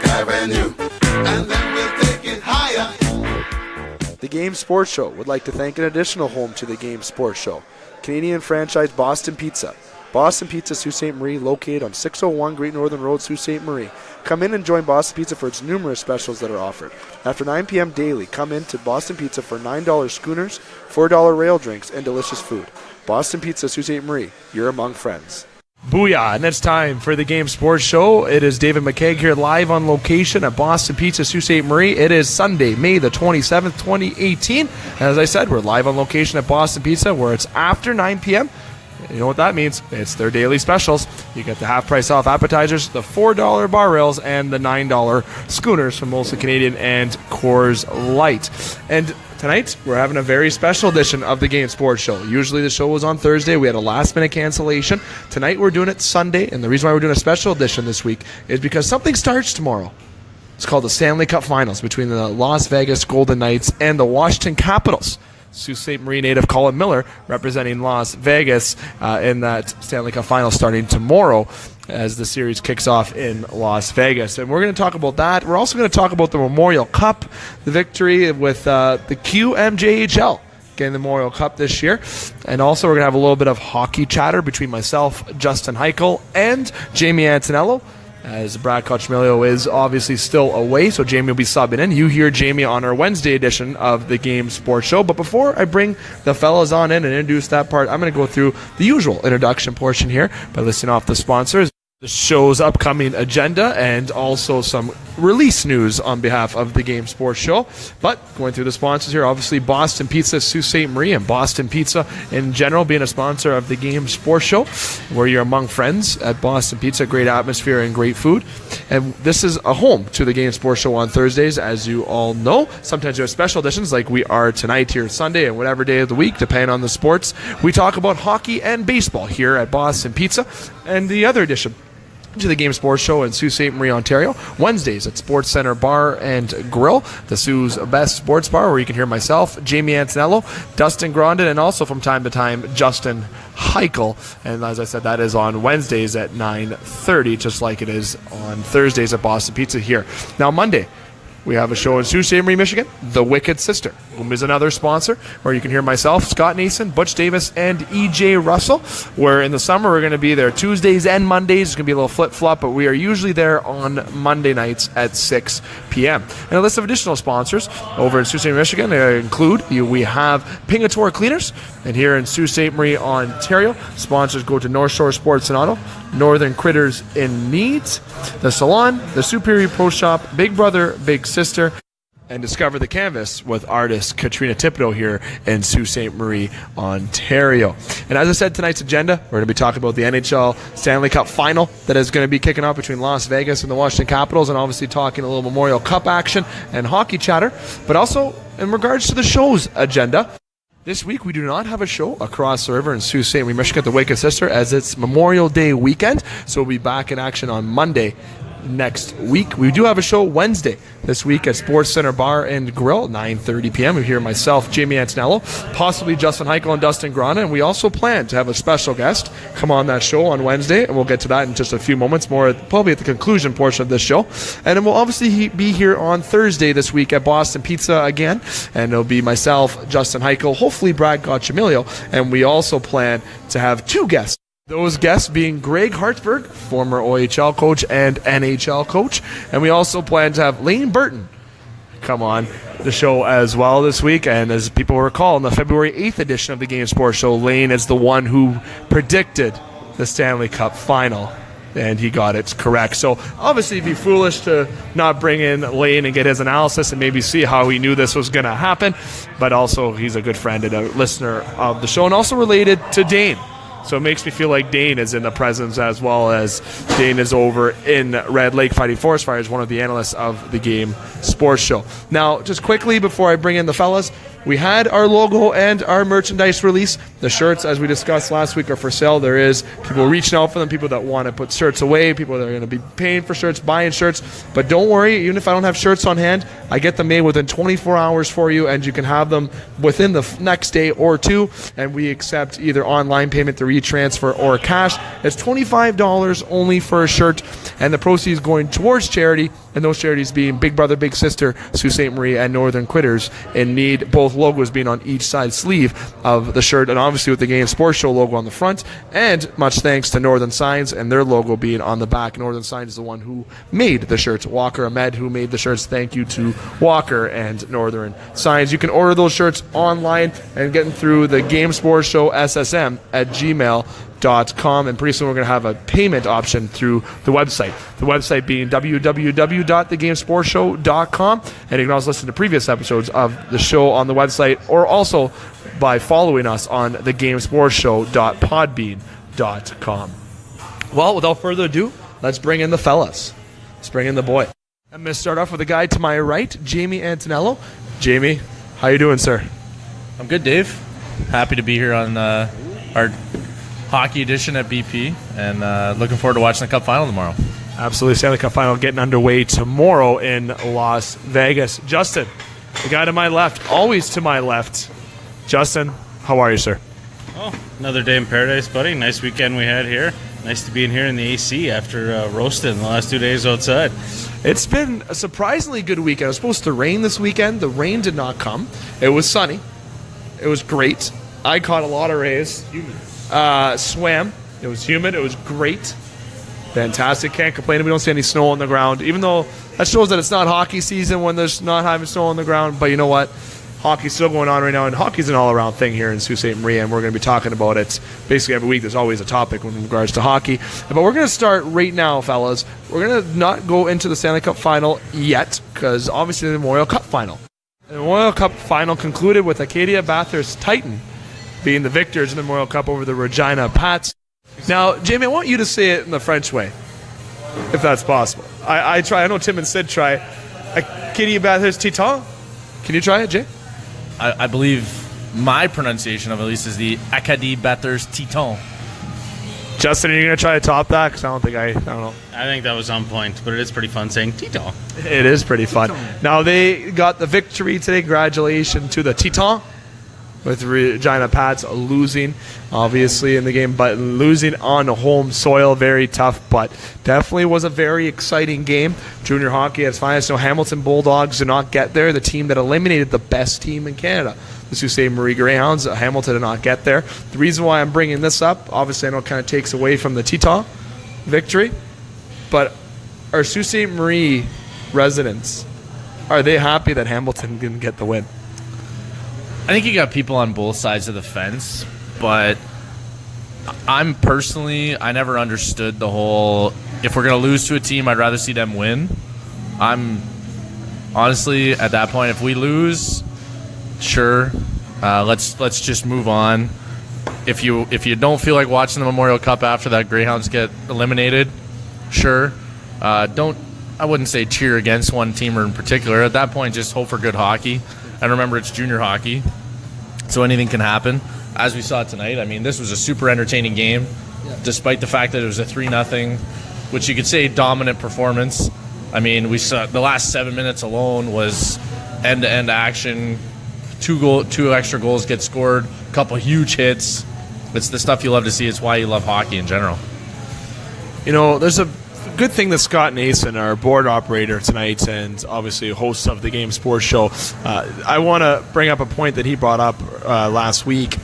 Avenue, and then we'll take it higher. The Game Sports Show would like to thank an additional home to the Game Sports Show, Canadian franchise Boston Pizza. Boston Pizza, Sault Ste. Marie, located on 601 Great Northern Road, Sault Ste. Marie. Come in and join Boston Pizza for its numerous specials that are offered. After 9 p.m. daily, come in to Boston Pizza for $9 schooners, $4 rail drinks, and delicious food. Boston Pizza, Sault Ste. Marie, you're among friends. Booyah, and it's time for the Game Sports Show. It is David McCaig here live on location at Boston Pizza, Sault Ste. Marie. It is Sunday, May the 27th, 2018. And as I said, we're live on location at Boston Pizza where it's after 9 p.m. You know what that means? It's their daily specials. You get the half price off appetizers, the $4 bar rails, and the $9 schooners from Molson Canadian and Coors Light. And tonight, we're having a very special edition of the Game Sports Show. Usually the show was on Thursday. We had a last-minute cancellation. Tonight, we're doing it Sunday, and the reason why we're doing a special edition this week is because something starts tomorrow. It's called the Stanley Cup Finals between the Las Vegas Golden Knights and the Washington Capitals. Sault Ste. Marie native Colin Miller representing Las Vegas in that Stanley Cup Final starting tomorrow as the series kicks off in Las Vegas. And we're going to talk about that. We're also going to talk about the Memorial Cup, the victory with the QMJHL getting the Memorial Cup this year. And also we're going to have a little bit of hockey chatter between myself, Justin Hykel, and Jamie Antonello, as Brad Cochmelio is obviously still away, so Jamie will be subbing in. You hear Jamie on our Wednesday edition of the Game Sports Show. But before I bring the fellas on in and introduce that part, I'm going to go through the usual introduction portion here by listing off the sponsors, the show's upcoming agenda, and also some release news on behalf of the Game Sports Show. But going through the sponsors here, obviously Boston Pizza, Sault Ste. Marie, and Boston Pizza in general being a sponsor of the Game Sports Show, where you're among friends at Boston Pizza. Great atmosphere and great food. And this is a home to the Game Sports Show on Thursdays, as you all know. Sometimes we have special editions like we are tonight here Sunday and whatever day of the week, depending on the sports. We talk about hockey and baseball here at Boston Pizza. And the other edition to the Game Sports Show in Sault Ste. Marie, Ontario, Wednesdays at Sports Center Bar and Grill, the Sioux's best sports bar, where you can hear myself, Jamie Antonello, Dustin Grondin, and also from time to time Justin Hykel. And as I said, that is on Wednesdays at 9:30, just like it is on Thursdays at Boston Pizza here. Now Monday, we have a show in Sault Ste. Marie, Michigan, The Wicked Sister, whom is another sponsor, where you can hear myself, Scott Nason, Butch Davis, and E.J. Russell, where in the summer we're going to be there Tuesdays and Mondays. It's going to be a little flip-flop, but we are usually there on Monday nights at 6 p.m. And a list of additional sponsors over in Sault Ste. Marie, Michigan include, we have Pingator Cleaners, and here in Sault Ste. Marie, Ontario, sponsors go to North Shore Sports and Auto, Northern Critters in Needs, The Salon, The Superior Pro Shop, Big Brother, Big Sister, and Discover the Canvas with artist Katrina Thibodeau here in Sault Ste. Marie, Ontario. And as I said, tonight's agenda, we're going to be talking about the NHL Stanley Cup Final that is going to be kicking off between Las Vegas and the Washington Capitals, and obviously talking a little Memorial Cup action and hockey chatter, but also in regards to the show's agenda. This week, we do not have a show across the river in Sault Ste. Marie, Michigan at the Wicked Sister, as it's Memorial Day weekend, so we'll be back in action on Monday next week. We do have a show Wednesday this week at Sports Center Bar and Grill, 9:30 p.m. We hear myself, Jamie Antonello, possibly Justin Hykel and Dustin Grana, and we also plan to have a special guest come on that show on Wednesday, and we'll get to that in just a few moments, more probably at the conclusion portion of this show. And then we'll obviously be here on Thursday this week at Boston Pizza again, and it'll be myself, Justin Hykel, hopefully Brad Cochmelio, and we also plan to have two guests. Those guests being Greg Hartsburg, former OHL coach and NHL coach. And we also plan to have Lane Burton come on the show as well this week. And as people recall, in the February 8th edition of the Game Sports Show, Lane is the one who predicted the Stanley Cup Final. And he got it correct. So obviously it'd be foolish to not bring in Lane and get his analysis and maybe see how he knew this was going to happen. But also he's a good friend and a listener of the show, and also related to Dane. So it makes me feel like Dane is in the presence, as well as Dane is over in Red Lake fighting forest fires, one of the analysts of the Game Sports Show. Now, just quickly before I bring in the fellas, we had our logo and our merchandise release. The shirts, as we discussed last week, are for sale. There is people reaching out for them, people that want to put shirts away, people that are going to be paying for shirts, buying shirts. But don't worry, even if I don't have shirts on hand, I get them made within 24 hours for you, and you can have them within the next day or two. And we accept either online payment through e-transfer or cash. It's $25 only for a shirt, and the proceeds going towards charity and those charities being Big Brother, Big Sister, Sault Ste. Marie, and Northern Quitters in need, both logos being on each side sleeve of the shirt, and obviously with the Game Sports Show logo on the front, and much thanks to Northern Signs and their logo being on the back. Northern Signs is the one who made the shirts. Walker Ahmed, who made the shirts. Thank you to Walker and Northern Signs. You can order those shirts online and get them through the Game Sports Show SSM at gmail.com, and pretty soon we're going to have a payment option through the website. The website being www.thegamesportshow.com, and you can also listen to previous episodes of the show on the website, or also by following us on thegamesportshow.podbean.com. Well, without further ado, let's bring in the fellas. Let's bring in the boy. I'm going to start off with a guy to my right, Jamie Antonello. Jamie, how you doing, sir? I'm good, Dave. Happy to be here on our hockey edition at BP, and looking forward to watching the Cup final tomorrow. Absolutely. Stanley Cup final getting underway tomorrow in Las Vegas. Justin, the guy to my left, always to my left. Justin, how are you, sir? Oh, another day in paradise, buddy. Nice weekend we had here. Nice to be in here in the AC after roasting the last 2 days outside. It's been a surprisingly good weekend. It was supposed to rain this weekend. The rain did not come. It was sunny. It was great. I caught a lot of rays. Swam. It was humid. It was great. Fantastic. Can't complain. We don't see any snow on the ground, even though that shows that it's not hockey season when there's not having snow on the ground. But you know what? Hockey's still going on right now, and hockey's an all-around thing here in Sault Ste. Marie, and we're going to be talking about it basically every week. There's always a topic in regards to hockey. But we're going to start right now, fellas. We're going to not go into the Stanley Cup final yet, because obviously the Memorial Cup final. The Memorial Cup final concluded with Acadia Bathurst Titan being the victors in the Memorial Cup over the Regina Pats. Now, Jamie, I want you to say it in the French way, if that's possible. I try. I know Tim and Sid try. Acadia Bathurst Titan. Can you try it, Jay? I believe my pronunciation of it, at least, is the Acadie Bathurst Titan. Justin, are you going to try to top that? Because I don't know. I think that was on point, but it is pretty fun saying Tito. It is pretty fun. Now, they got the victory today. Congratulations to the Titan, with Regina Pats losing, obviously, in the game, but losing on home soil. Very tough, but definitely was a very exciting game. Junior hockey at its finest. No, Hamilton Bulldogs did not get there. The team that eliminated the best team in Canada, the Sault Ste. Marie Greyhounds. Hamilton did not get there. The reason why I'm bringing this up, obviously I know it kind of takes away from the Titan victory, but our Sault Ste. Marie residents, are they happy that Hamilton didn't get the win? I think you got people on both sides of the fence, but I never understood the whole, if we're going to lose to a team, I'd rather see them win. I'm honestly, at that point, if we lose, sure, let's just move on. If you don't feel like watching the Memorial Cup after that Greyhounds get eliminated, sure. I wouldn't say cheer against one team in particular. At that point, just hope for good hockey. And remember, it's junior hockey, so anything can happen. As we saw tonight, I mean, this was a super entertaining game, despite the fact that it was a 3-0, which you could say dominant performance. I mean, we saw the last 7 minutes alone was end-to-end action, two extra goals get scored, a couple huge hits. It's the stuff you love to see. It's why you love hockey in general. You know, there's a good thing that Scott Nason, our board operator tonight and obviously host of the Game Sports Show, I want to bring up a point that he brought up last week,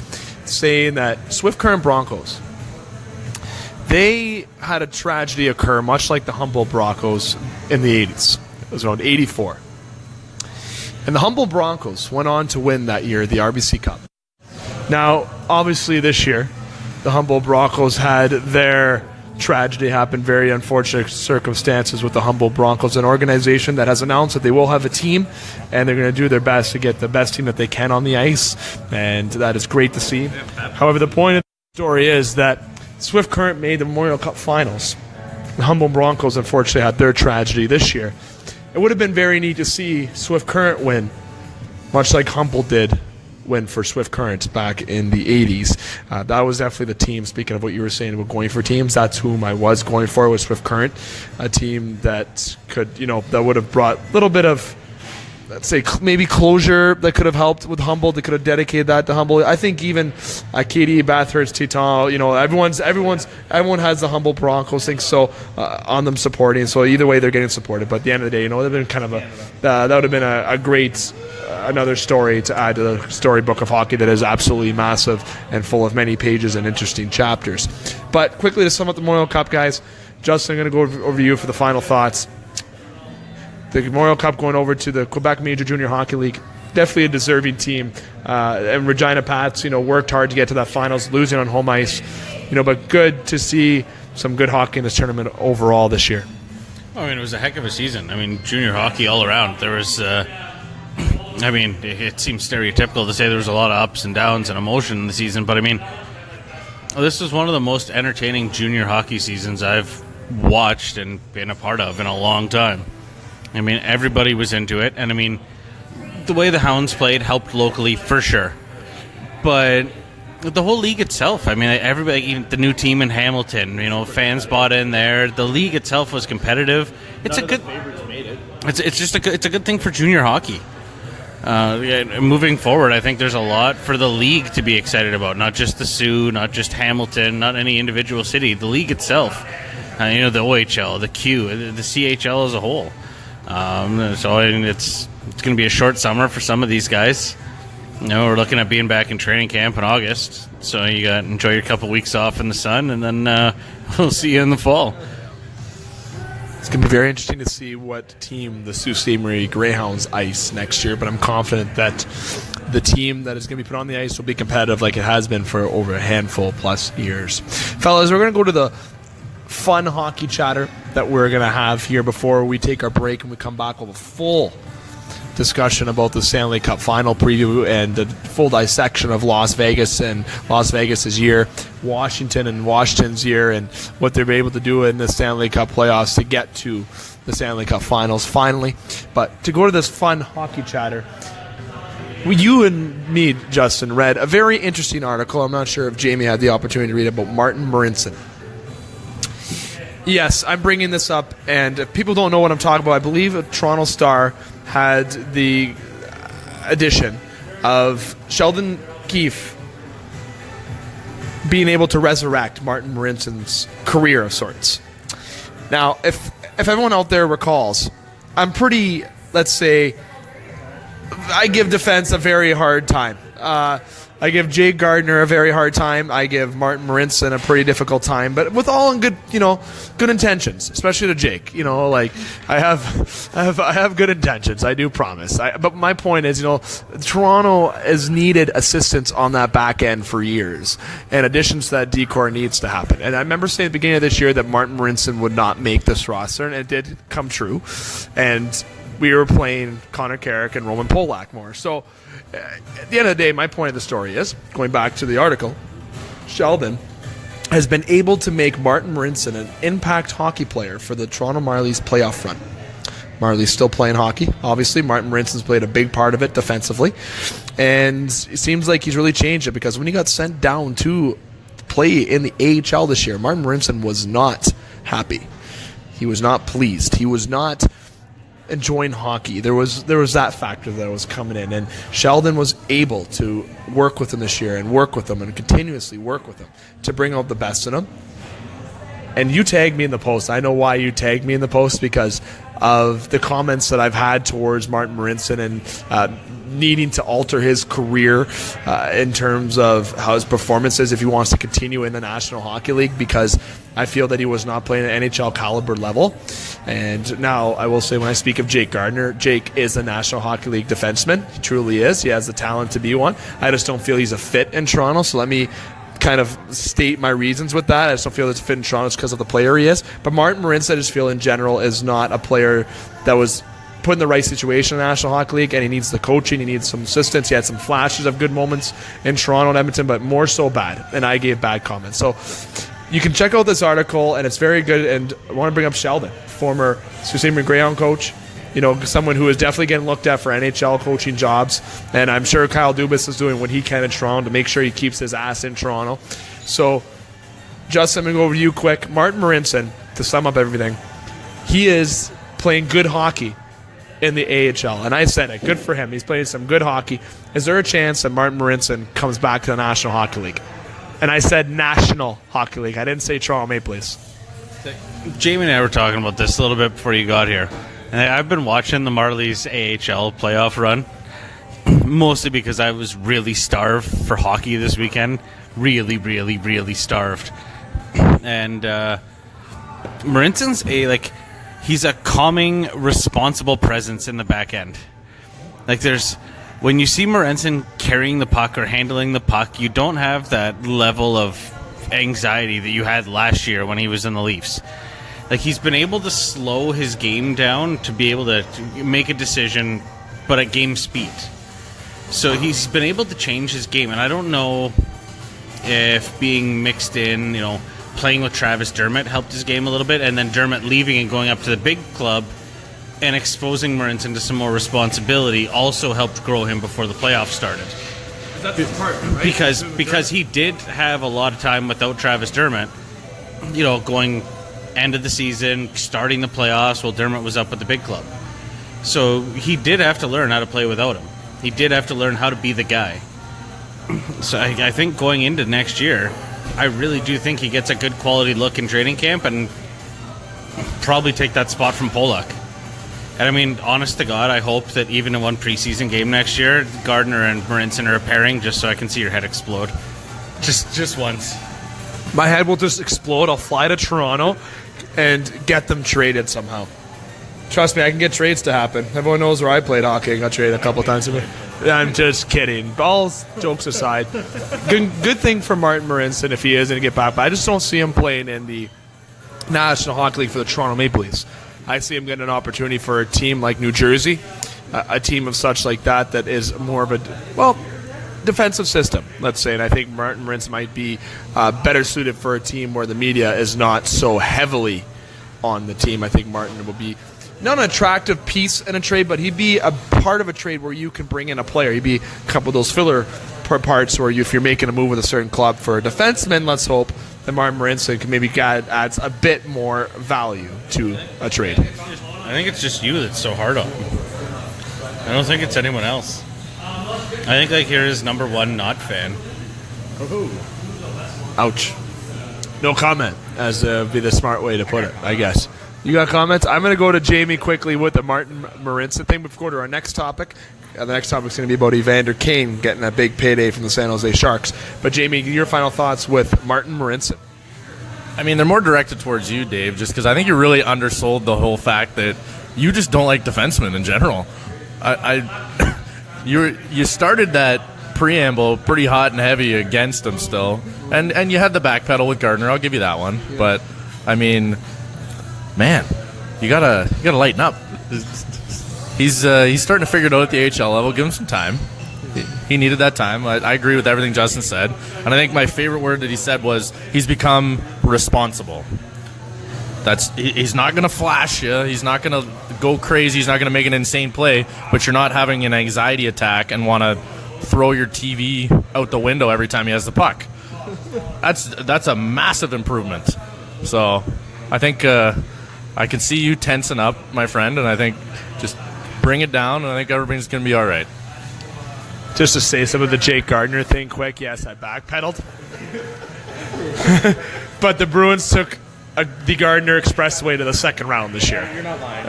saying that Swift Current Broncos, they had a tragedy occur much like the Humboldt Broncos in the 80s. It was around 84. And the Humboldt Broncos went on to win that year the RBC Cup. Now, obviously this year, the Humboldt Broncos had their tragedy happen, very unfortunate circumstances with the Humboldt Broncos, an organization that has announced that they will have a team and they're going to do their best to get the best team that they can on the ice, and that is great to see. However, the point of the story is that Swift Current made the Memorial Cup finals. The Humboldt Broncos unfortunately had their tragedy this year. It would have been very neat to see Swift Current win, much like Humboldt did win for Swift Current back in the 80s. That was definitely the team. Speaking of what you were saying about going for teams, that's whom I was going for, was Swift Current, a team that could, that would have brought a little bit of let's say maybe closure that could have helped with Humboldt. They could have dedicated that to Humboldt. I think even Katie, Bathurst, Teton, everyone has the Humboldt Broncos thing on them supporting. So either way, they're getting supported. But at the end of the day, they've been kind of that would have been a great another story to add to the storybook of hockey that is absolutely massive and full of many pages and interesting chapters. But quickly to sum up the Memorial Cup, guys, Justin, I'm going to go over you for the final thoughts. The Memorial Cup going over to the Quebec Major Junior Hockey League. Definitely a deserving team. And Regina Pats, worked hard to get to that finals, losing on home ice. But good to see some good hockey in this tournament overall this year. It was a heck of a season. Junior hockey all around. There was, it seems stereotypical to say there was a lot of ups and downs and emotion in the season, but this was one of the most entertaining junior hockey seasons I've watched and been a part of in a long time. Everybody was into it, and the way the Hounds played helped locally for sure. But the whole league itself, everybody, even the new team in Hamilton, fans bought in there. The league itself was competitive. It's a good thing for junior hockey. Moving forward, I think there's a lot for the league to be excited about. Not just the Sioux, not just Hamilton, not any individual city. The league itself, the OHL, the Q, the CHL as a whole. So it's going to be a short summer for some of these guys. We're looking at being back in training camp in August. So you got to enjoy your couple weeks off in the sun, and then we'll see you in the fall. It's going to be very interesting to see what team the Sault Ste. Marie Greyhounds ice next year, but I'm confident that the team that is going to be put on the ice will be competitive like it has been for over a handful plus years. Fellas, we're going to go to the fun hockey chatter that we're going to have here before we take our break and we come back with a full discussion about the Stanley Cup final preview and the full dissection of Las Vegas and Las Vegas's year, Washington and Washington's year, and what they're able to do in the Stanley Cup playoffs to get to the Stanley Cup finals finally. But to go to this fun hockey chatter, you and me, Justin, read a very interesting article. I'm not sure if Jamie had the opportunity to read it, about Martin Marincin. Yes, I'm bringing this up, and if people don't know what I'm talking about, I believe a Toronto Star had the addition of Sheldon Keefe being able to resurrect Martin Marincin's career of sorts. Now, if everyone out there recalls, I'm pretty, let's say, I give defense a very hard time. I give Jake Gardner a very hard time. I give Martin Marincin a pretty difficult time, but with all in good, good intentions, especially to Jake. I have good intentions. I do promise. But my point is, Toronto has needed assistance on that back end for years, and additions to that decor needs to happen. And I remember saying at the beginning of this year that Martin Marincin would not make this roster, and it did come true. And we were playing Connor Carrick and Roman Polak more. So at the end of the day, my point of the story is, going back to the article, Sheldon has been able to make Martin Marincin an impact hockey player for the Toronto Marlies playoff run. Marlies still playing hockey, obviously. Martin Marincin's played a big part of it defensively. And it seems like he's really changed it, because when he got sent down to play in the AHL this year, Martin Marincin was not happy. He was not pleased. He was not enjoying hockey. There was that factor that was coming in, and Sheldon was able to work with him this year and work with him and continuously work with him to bring out the best in him. And you tagged me in the post. I know why you tagged me in the post, because of the comments that I've had towards Martin Marincin and needing to alter his career in terms of how his performance is if he wants to continue in the National Hockey League, because I feel that he was not playing at NHL caliber level. And now I will say, when I speak of Jake Gardner, Jake is a National Hockey League defenseman. He truly is. He has the talent to be one. I just don't feel he's a fit in Toronto, so let me kind of state my reasons with that. I just don't feel it's a fit in Toronto because of the player he is. But Martin Marincin, I just feel in general, is not a player that was put in the right situation in the National Hockey League, and he needs the coaching, he needs some assistance. He had some flashes of good moments in Toronto and Edmonton, but more so bad, and I gave bad comments. So you can check out this article, and it's very good. And I want to bring up Sheldon, former Sault Ste. Marie Greyhound coach, someone who is definitely getting looked at for NHL coaching jobs, and I'm sure Kyle Dubas is doing what he can in Toronto to make sure he keeps his ass in Toronto. So Justin, I'm going to go over to you quick. Martin Marincin, to sum up everything, he is playing good hockey in the AHL. And I said it. Good for him. He's playing some good hockey. Is there a chance that Martin Marincin comes back to the National Hockey League? And I said National Hockey League. I didn't say Toronto Maple Leafs. Jamie and I were talking about this a little bit before you got here. And I've been watching the Marlies AHL playoff run, mostly because I was really starved for hockey this weekend. Really, really, really starved. And Marincin's he's a calming, responsible presence in the back end. When you see Marincin carrying the puck or handling the puck, you don't have that level of anxiety that you had last year when he was in the Leafs. He's been able to slow his game down to be able to make a decision, but at game speed. So he's been able to change his game, and I don't know if being mixed in, playing with Travis Dermott helped his game a little bit, and then Dermott leaving and going up to the big club and exposing Marincin to some more responsibility also helped grow him before the playoffs started. That's the part, right? Because he did have a lot of time without Travis Dermott, going end of the season, starting the playoffs while Dermott was up at the big club. So he did have to learn how to play without him. He did have to learn how to be the guy. So I think going into next year, I really do think he gets a good quality look in training camp and probably take that spot from Polak. And I mean, honest to God, I hope that even in one preseason game next year, Gardner and Marincin are a pairing just so I can see your head explode. Just once. My head will just explode. I'll fly to Toronto and get them traded somehow. Trust me, I can get trades to happen. Everyone knows where I played hockey. I got traded a couple times. I'm just kidding. All jokes aside, good thing for Martin Marincin if he is going to get back. But I just don't see him playing in the National Hockey League for the Toronto Maple Leafs. I see him getting an opportunity for a team like New Jersey, a team of such like that is more of a, defensive system, let's say. And I think Martin Marincin might be better suited for a team where the media is not so heavily on the team. I think Martin will be not an attractive piece in a trade, but he'd be a part of a trade where you can bring in a player. He'd be a couple of those filler parts where if you're making a move with a certain club for a defenseman, let's hope that Martin Marincin can maybe adds a bit more value to a trade. I think it's just you that's so hard on him. I don't think it's anyone else. I think you're his number one not fan. Ouch. No comment, as be the smart way to put it, I guess. You got comments? I'm going to go to Jamie quickly with the Martin Marincin thing before we go to our next topic. The next topic is going to be about Evander Kane getting a big payday from the San Jose Sharks. But Jamie, your final thoughts with Martin Marincin. I mean, they're more directed towards you, Dave, just because I think you really undersold the whole fact that you just don't like defensemen in general. You started that preamble pretty hot and heavy against him still, and you had the backpedal with Gardner. I'll give you that one. Yeah. But I mean, man, you gotta lighten up. He's starting to figure it out at the AHL level. Give him some time. He needed that time. I agree with everything Justin said, and I think my favorite word that he said was he's become responsible. He's not going to flash you. He's not going to go crazy. He's not going to make an insane play, but you're not having an anxiety attack and want to throw your TV out the window every time he has the puck. That's a massive improvement. So I think I can see you tensing up, my friend, and I think just bring it down, and I think everything's going to be all right. Just to say some of the Jake Gardner thing quick, yes, I backpedaled. But the Bruins took the Gardner Expressway to the second round this year. You're not lying.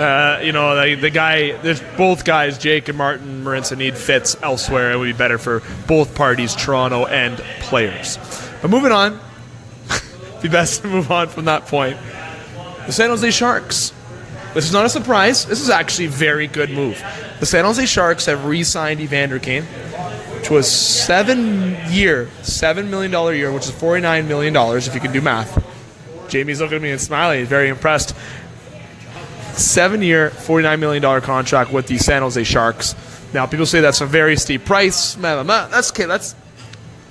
There's both guys, Jake and Martin Marincin, need fits elsewhere. It would be better for both parties, Toronto and players. But moving on, it'd be best to move on from that point. The San Jose Sharks. This is not a surprise. This is actually a very good move. The San Jose Sharks have re-signed Evander Kane, which was $7 million a year, which is $49 million if you can do math. Jamie's looking at me and smiling. He's very impressed. 7-year, $49 million contract with the San Jose Sharks. Now, people say that's a very steep price. That's okay. Let's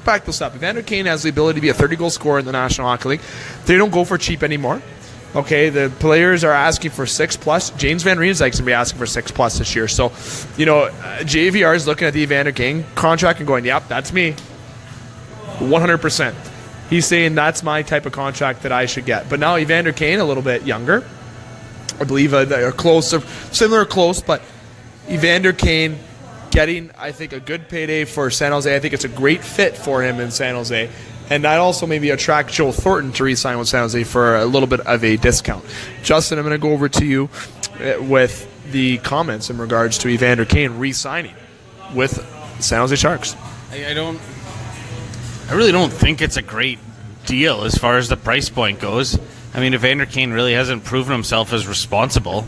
back this up. Evander Kane has the ability to be a 30-goal scorer in the National Hockey League. They don't go for cheap anymore. Okay, the players are asking for 6+. James Van Riemsdyk's going to be asking for 6+ this year. So, JVR is looking at the Evander Kane contract and going, yep, that's me. 100%. He's saying that's my type of contract that I should get. But now Evander Kane, a little bit younger. I believe they're close, similar or close, but Evander Kane getting, I think, a good payday for San Jose. I think it's a great fit for him in San Jose. And that also maybe attract Joe Thornton to re-sign with San Jose for a little bit of a discount. Justin, I'm going to go over to you with the comments in regards to Evander Kane re-signing with San Jose Sharks. I really don't think it's a great deal as far as the price point goes. I mean, Evander Kane really hasn't proven himself as responsible.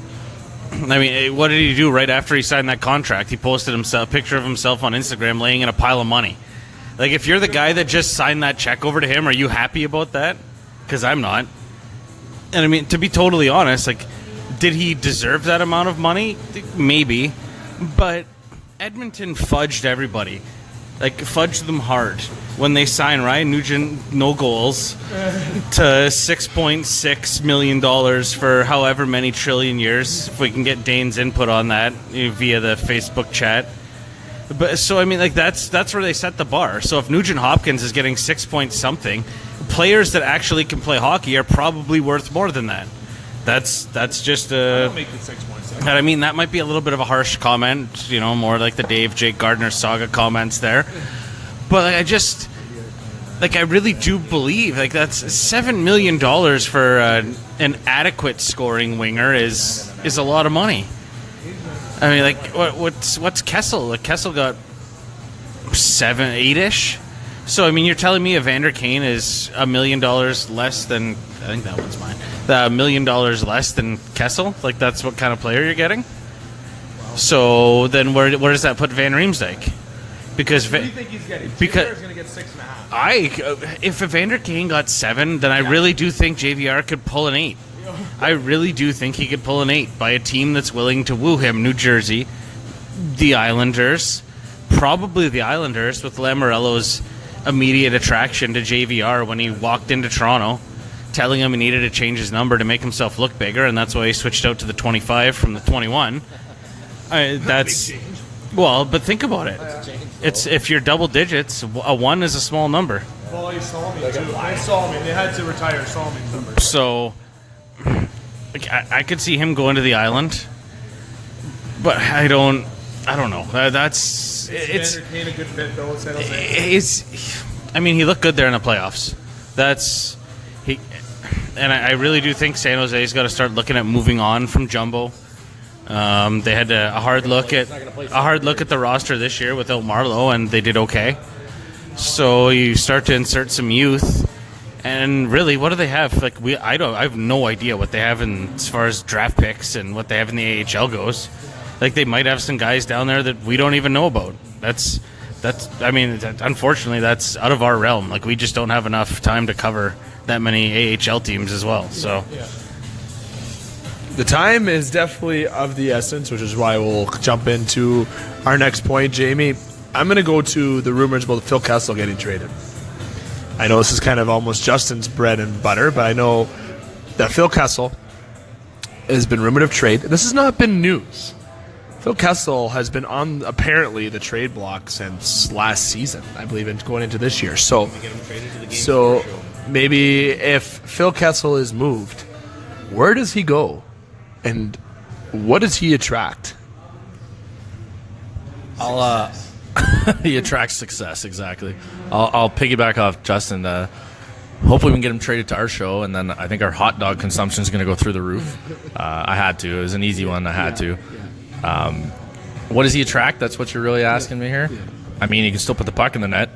I mean, what did he do right after he signed that contract? He posted a picture of himself on Instagram laying in a pile of money. Like, if you're the guy that just signed that check over to him, are you happy about that? Because I'm not. And I mean, to be totally honest, like, did he deserve that amount of money? Maybe. But Edmonton fudged everybody. Like, fudged them hard. When they signed Ryan Nugent, no goals, to $6.6 million for however many trillion years, if we can get Dane's input on that via the Facebook chat. But so I mean, like that's where they set the bar. So if Nugent Hopkins is getting 6 point something, players that actually can play hockey are probably worth more than that. That's just a. I don't make the 6.7. I mean, that might be a little bit of a harsh comment, you know, more like the Jake Gardner saga comments there. But I really do believe like that's $7 million for an adequate scoring winger is a lot of money. I mean, like, what's Kessel? Like, Kessel got 7, 8-ish. So, I mean, you're telling me Evander Kane is $1 million less than... I think that one's mine. $1 million less than Kessel? Like, that's what kind of player you're getting? Wow. So, then where does that put Van Riemsdyk? Because... What do you think he's getting? Because going to get 6.5. If Evander Kane got 7, then I really do think JVR could pull an 8. I really do think he could pull an 8 by a team that's willing to woo him. New Jersey, the Islanders, probably the Islanders with Lamoriello's immediate attraction to JVR when he walked into Toronto, telling him he needed to change his number to make himself look bigger, and that's why he switched out to the 25 from the 21. That's well, but think about it. It's if you're double digits, a 1 is a small number. Well, he saw me too. I saw me. They had to retire Salmi's number. So. Like, I could see him going to the Island, but I don't know. It's Kane a good fit though. San Jose. I mean, he looked good there in the playoffs. And I really do think San Jose's got to start looking at moving on from Jumbo. They had a hard look at the roster this year without Marleau, and they did okay. So you start to insert some youth. And really, what do they have? Like I have no idea what they have as far as draft picks and what they have in the AHL goes. Like they might have some guys down there that we don't even know about. Unfortunately, that's out of our realm. Like we just don't have enough time to cover that many AHL teams as well. So the time is definitely of the essence, which is why we'll jump into our next point, Jamie. I'm going to go to the rumors about Phil Kessel getting traded. I know this is kind of almost Justin's bread and butter, but I know that Phil Kessel has been rumored of trade. This has not been news. Phil Kessel has been on, apparently, the trade block since last season, I believe, and going into this year. So maybe if Phil Kessel is moved, where does he go? And what does he attract? He attracts success, exactly. I'll piggyback off Justin. Hopefully we can get him traded to our show, and then I think our hot dog consumption is going to go through the roof. I had to. It was an easy one. I had to. What does he attract? That's what you're really asking me here? I mean, he can still put the puck in the net.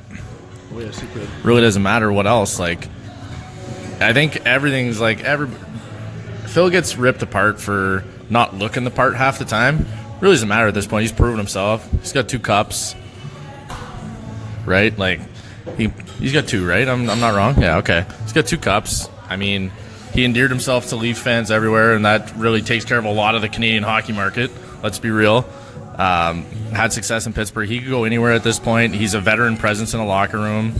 Oh, yes, he could. Really doesn't matter what else. Like, I think everything's like... Phil gets ripped apart for not looking the part half the time. Really doesn't matter at this point. He's proven himself. He's got 2 cups. Right? Like, he's got 2, right? I'm not wrong? Yeah, okay. He's got 2 cups. I mean, he endeared himself to Leaf fans everywhere, and that really takes care of a lot of the Canadian hockey market. Let's be real. Had success in Pittsburgh. He could go anywhere at this point. He's a veteran presence in the locker room.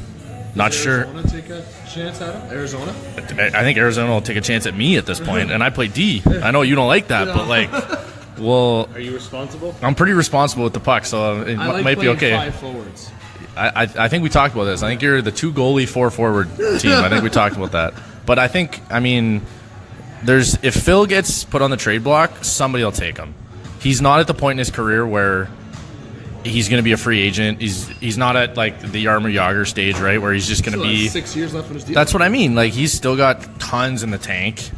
Not sure. Arizona take a chance at him? Arizona? I think Arizona will take a chance at me at this point, and I play D. I know you don't like that, but like... Well, are you responsible? I'm pretty responsible with the puck, so it might be okay. 5 forwards. I think we talked about this. I think you're the 2 goalie, 4 forward team. I think we talked about that. But I think, I mean, if Phil gets put on the trade block, somebody will take him. he's not at the point in his career where he's going to be a free agent. He's not at like the Jaromir Jagr stage, right, where he's just going to be 6 years left in his deal. That's what I mean. Like, he's still got tons in the tank.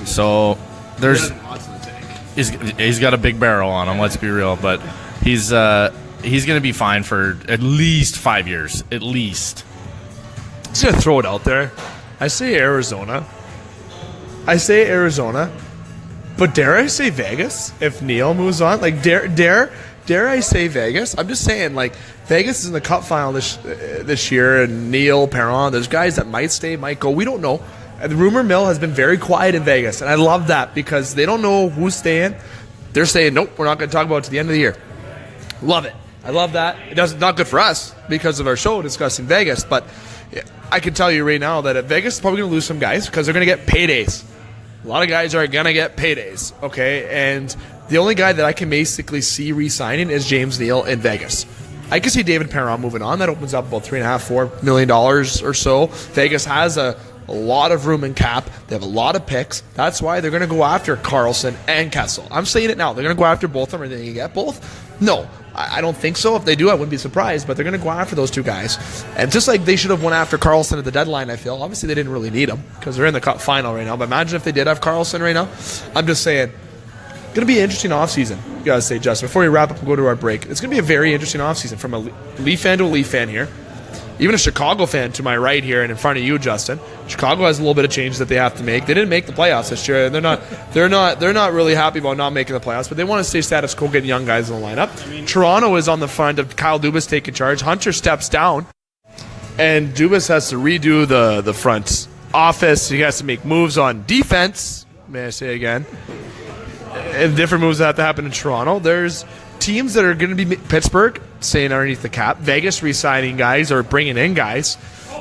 So there's he's got a big barrel on him. Let's be real, but he's going to be fine for at least 5 years, at least. I'm just going to throw it out there. I say Arizona, but dare I say Vegas if Neil moves on? Like, dare I say Vegas? I'm just saying, like, Vegas is in the Cup final this year, and Neil, Perron, there's guys that might stay, might go. We don't know. And the rumor mill has been very quiet in Vegas, and I love that because they don't know who's staying. They're saying, nope, we're not going to talk about it to the end of the year. Love it. I love that. It's not good for us because of our show discussing Vegas, but I can tell you right now that Vegas is probably going to lose some guys because they're going to get paydays. A lot of guys are going to get paydays, okay? And the only guy that I can basically see re-signing is James Neal in Vegas. I can see David Perron moving on. That opens up about $3.5–4 million or so. Vegas has a lot of room in cap. They have a lot of picks. That's why they're going to go after Carlson and Kessel. I'm saying it now. They're going to go after both of them. Are they going to get both? No, I don't think so. If they do, I wouldn't be surprised. But they're going to go after those two guys. And just like they should have went after Carlson at the deadline, I feel. Obviously, they didn't really need him because they're in the Cup final right now. But imagine if they did have Carlson right now. I'm just saying, going to be an interesting offseason. You got to say, Justin, before we wrap up and go to our break, it's going to be a very interesting offseason from a Leaf fan to a Leaf fan here. Even a Chicago fan to my right here and in front of you, Justin. Chicago has a little bit of changes that they have to make. They didn't make the playoffs this year. They're not really happy about not making the playoffs, but they want to stay status quo, getting young guys in the lineup. Toronto is on the front of Kyle Dubas taking charge. Hunter steps down, and Dubas has to redo the front office. He has to make moves on defense. May I say again? And different moves that have to happen in Toronto. There's teams that are going to be Pittsburgh staying underneath the cap, Vegas re-signing guys or bringing in guys.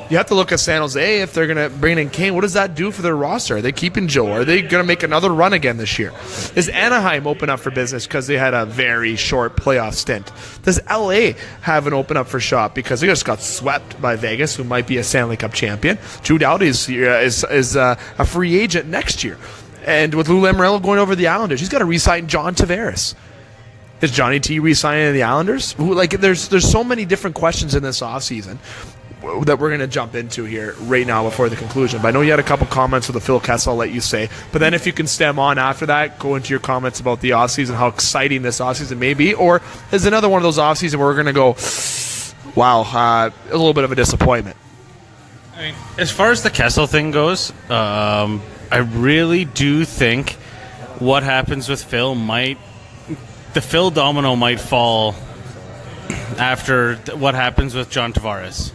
You have to look at San Jose if they're going to bring in Kane. What does that do for their roster? Are they keeping Joe? Are they going to make another run again this year? Does Anaheim open up for business because they had a very short playoff stint? Does LA have an open up for shop because they just got swept by Vegas, who might be a Stanley Cup champion? Drew Doughty is a free agent next year. And with Lou Lamoriello going over the Islanders, he's got to re-sign John Tavares. Is Johnny T re-signing the Islanders? There's so many different questions in this offseason that we're going to jump into here right now before the conclusion. But I know you had a couple comments with the Phil Kessel I'll let you say. But then if you can stem on after that, go into your comments about the offseason, how exciting this offseason may be. Or is another one of those offseasons where we're going to go, wow, a little bit of a disappointment. I mean, as far as the Kessel thing goes, I really do think what happens with Phil the Phil domino might fall after what happens with John Tavares.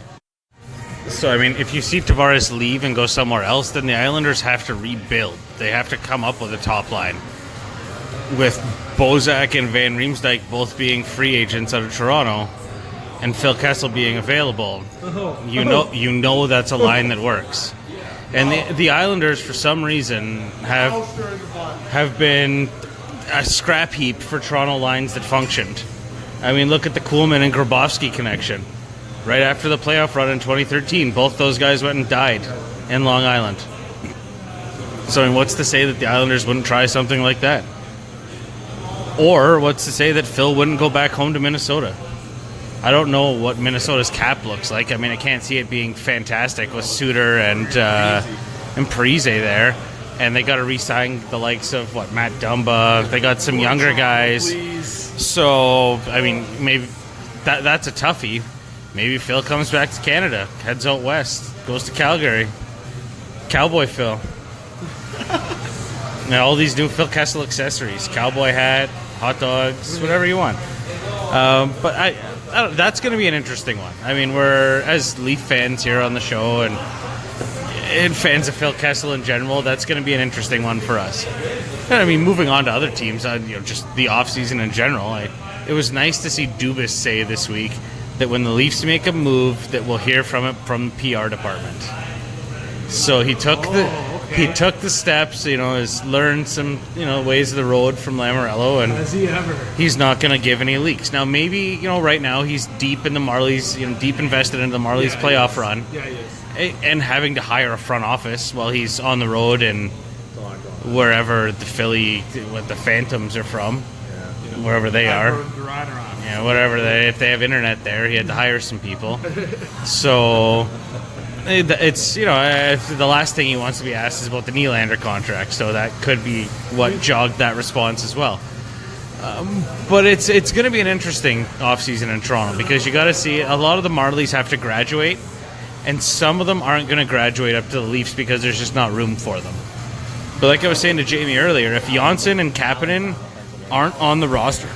So, I mean, if you see Tavares leave and go somewhere else, then the Islanders have to rebuild. They have to come up with a top line. With Bozak and Van Riemsdyk both being free agents out of Toronto and Phil Kessel being available, you know that's a line that works. And the Islanders, for some reason, have been a scrap heap for Toronto lines that functioned. I mean, look at the Kuhlman and Grabowski connection. Right after the playoff run in 2013, both those guys went and died in Long Island. So, I mean, what's to say that the Islanders wouldn't try something like that? Or what's to say that Phil wouldn't go back home to Minnesota? I don't know what Minnesota's cap looks like. I mean, I can't see it being fantastic with Suter and Parise there. And they got to re-sign the likes of, Matt Dumba. They got some younger guys. So, I mean, maybe that's a toughie. Maybe Phil comes back to Canada, heads out west, goes to Calgary. Cowboy Phil. Now, all these new Phil Kessel accessories. Cowboy hat, hot dogs, whatever you want. But I that's going to be an interesting one. I mean, we're, as Leaf fans here on the show and fans of Phil Kessel in general, that's going to be an interesting one for us. And I mean, moving on to other teams, just the offseason in general, it was nice to see Dubas say this week that when the Leafs make a move, that we'll hear from it from the PR department. So he took the steps, has learned some, ways of the road from Lamoriello, and has he ever? He's not going to give any leaks. Now, maybe, right now he's deep in the Marlies, deep invested in the Marlies playoff run. Yeah, he is. And having to hire a front office while he's on the road and wherever the Phantoms are from. wherever they are. Yeah, whatever if they have internet there, he had to hire some people. So it's the last thing he wants to be asked is about the Nylander contract. So that could be what jogged that response as well. But it's going to be an interesting offseason in Toronto because you got to see a lot of the Marlies have to graduate, and some of them aren't going to graduate up to the Leafs because there's just not room for them. But like I was saying to Jamie earlier, if Janssen and Kapanen aren't on the roster,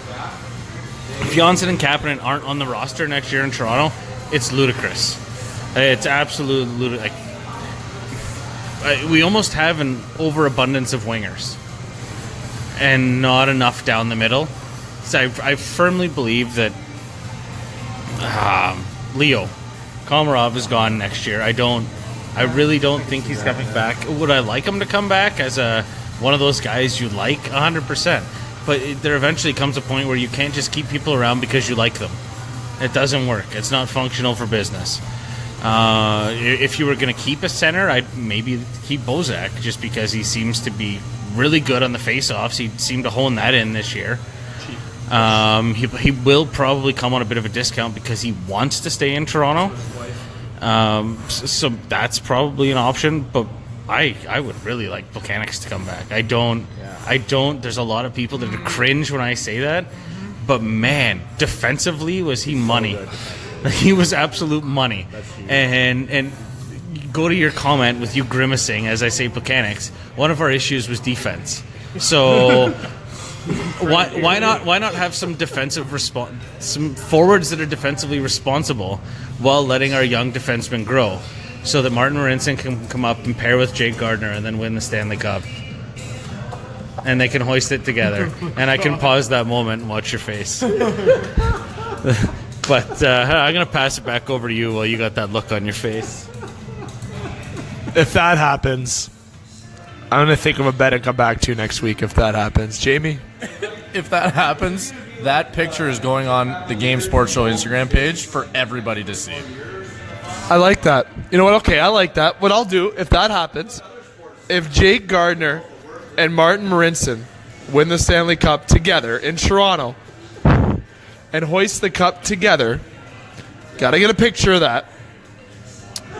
next year in Toronto, it's ludicrous. It's absolute ludicrous. We almost have an overabundance of wingers and not enough down the middle. So I firmly believe that Leo Komarov is gone next year. I really don't think he's coming back. Would I like him to come back as one of those guys you like? 100%. But there eventually comes a point where you can't just keep people around because you like them. It doesn't work. It's not functional for business. If you were going to keep a center, I'd maybe keep Bozak just because he seems to be really good on the face-offs. He seemed to hone that in this year. He will probably come on a bit of a discount because he wants to stay in Toronto. So that's probably an option, but I would really like Volcanics to come back. I don't. There's a lot of people that cringe when I say that, but man, defensively was he money. He was absolute money. And go to your comment with you grimacing as I say Volcanics. One of our issues was defense. So why not have some defensive some forwards that are defensively responsible while letting our young defensemen grow, so that Martin Marincin can come up and pair with Jake Gardiner and then win the Stanley Cup, and they can hoist it together. And I can pause that moment and watch your face. But I'm going to pass it back over to you while you got that look on your face. If that happens, I'm going to think of a bet and come back to you next week if that happens. Jamie? If that happens, that picture is going on the Game Sports Show Instagram page for everybody to see. I like that. You know what? Okay, I like that. What I'll do, if that happens, if Jake Gardiner and Martin Marincin win the Stanley Cup together in Toronto and hoist the cup together, got to get a picture of that.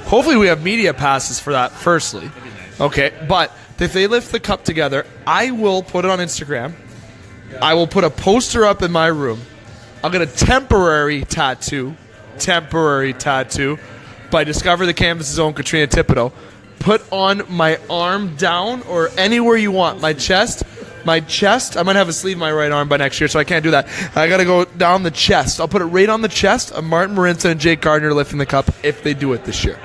Hopefully we have media passes for that, firstly. Okay, but if they lift the cup together, I will put it on Instagram. I will put a poster up in my room. I'll get a temporary tattoo by Discover the Canvas's own Katrina Thibodeau. Put on my arm down or anywhere you want. My chest. I might have a sleeve in my right arm by next year, so I can't do that. I got to go down the chest. I'll put it right on the chest of Martin Marincin and Jake Gardiner lifting the cup if they do it this year.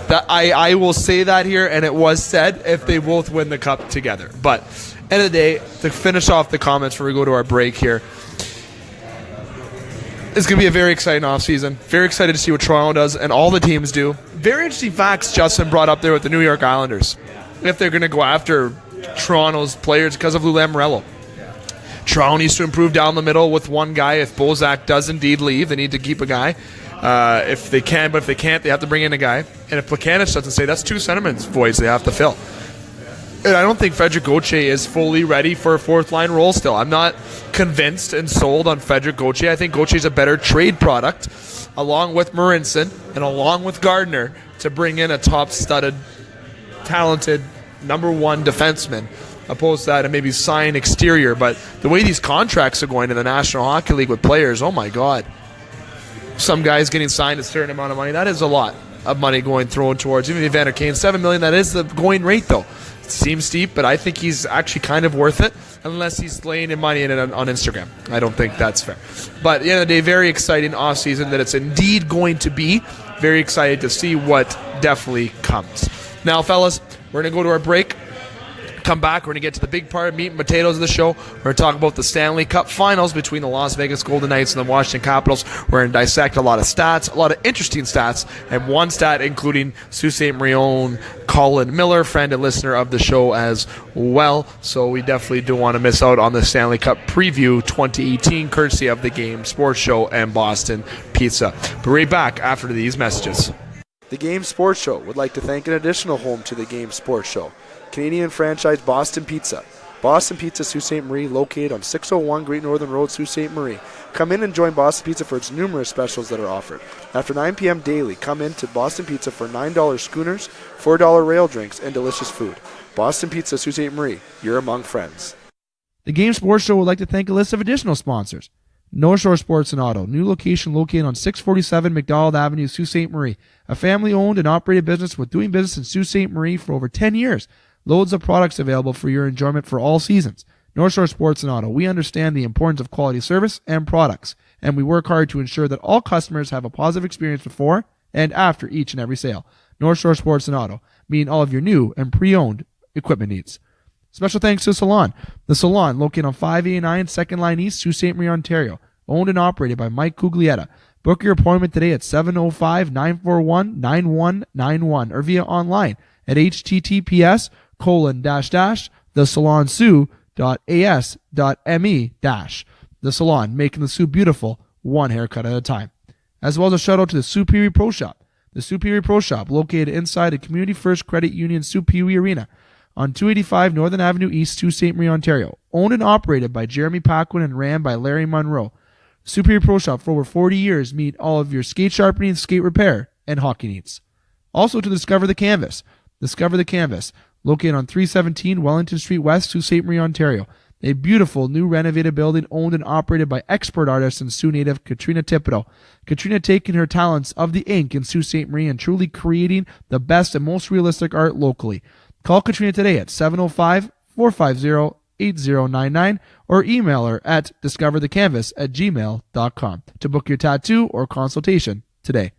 That I will say that here, and it was said if they both win the cup together. But end of the day, to finish off the comments before we go to our break here, it's going to be a very exciting offseason. Very excited to see what Toronto does and all the teams do. Very interesting facts Justin brought up there with the New York Islanders. If they're going to go after Toronto's players because of Lou Lamoriello. Toronto needs to improve down the middle with one guy. If Bozak does indeed leave, they need to keep a guy. If they can, but if they can't, they have to bring in a guy. And if Plekanec doesn't stay, that's two centermen's voids they have to fill. And I don't think Frederic Gauthier is fully ready for a fourth-line role still. I'm not convinced and sold on Frederic Gauthier. I think Gauthier is a better trade product, along with Marincin and along with Gardiner, to bring in a top-studded, talented, number one defenseman, opposed to that and maybe sign exterior. But the way these contracts are going in the National Hockey League with players, oh my God. Some guys getting signed a certain amount of money. That is a lot of money thrown towards even Evander Kane. $7 million, that is the going rate though. It seems steep, but I think he's actually kind of worth it unless he's laying in money in it on Instagram. I don't think that's fair. But at the end of the day, very exciting offseason that it's indeed going to be. Very excited to see what definitely comes. Now, fellas, we're going to go to our break. Come back, we're going to get to the big part of meat and potatoes of the show. We're going to talk about the Stanley Cup finals between the Las Vegas Golden Knights and the Washington Capitals. We're going to dissect a lot of stats, a lot of interesting stats, and one stat including Sault Ste. Marie own Colin Miller, friend and listener of the show as well. So we definitely don't want to miss out on the Stanley Cup preview 2018, courtesy of the Game Sports Show and Boston Pizza. But right back after these messages. The Game Sports Show would like to thank an additional home to the Game Sports Show, Canadian franchise Boston Pizza. Boston Pizza, Sault Ste. Marie, located on 601 Great Northern Road, Sault Ste. Marie. Come in and join Boston Pizza for its numerous specials that are offered. After 9 p.m. daily, come in to Boston Pizza for $9 schooners, $4 rail drinks, and delicious food. Boston Pizza, Sault Ste. Marie, you're among friends. The Game Sports Show would like to thank a list of additional sponsors. North Shore Sports and Auto, new location located on 647 McDonald Avenue, Sault Ste. Marie. A family-owned and operated business with doing business in Sault Ste. Marie for over 10 years. Loads of products available for your enjoyment for all seasons. North Shore Sports and Auto, we understand the importance of quality service and products, and we work hard to ensure that all customers have a positive experience before and after each and every sale. North Shore Sports and Auto, meeting all of your new and pre-owned equipment needs. Special thanks to Salon. The Salon, located on 589 2nd Line East, Sault Ste. Marie, Ontario. Owned and operated by Mike Cuglietta. Book your appointment today at 705-941-9191 or via online at https://thesalonsioux.as.me-. The Salon, making the Sioux beautiful, one haircut at a time. As well as a shout out to the Superior Pro Shop. The Superior Pro Shop, located inside the Community First Credit Union Superior Arena on 285 Northern Avenue East, Sault Ste. Marie, Ontario. Owned and operated by Jeremy Paquin and ran by Larry Monroe. Superior Pro Shop, for over 40 years, meet all of your skate sharpening, skate repair, and hockey needs. Also to Discover the Canvas. Discover the Canvas, located on 317 Wellington Street West, Sault Ste. Marie, Ontario. A beautiful, new renovated building owned and operated by expert artist and Sioux native Katrina Thibodeau. Katrina taking her talents of the ink in Sault Ste. Marie and truly creating the best and most realistic art locally. Call Katrina today at 705-450-8099 or email her at discoverthecanvas@gmail.com to book your tattoo or consultation today.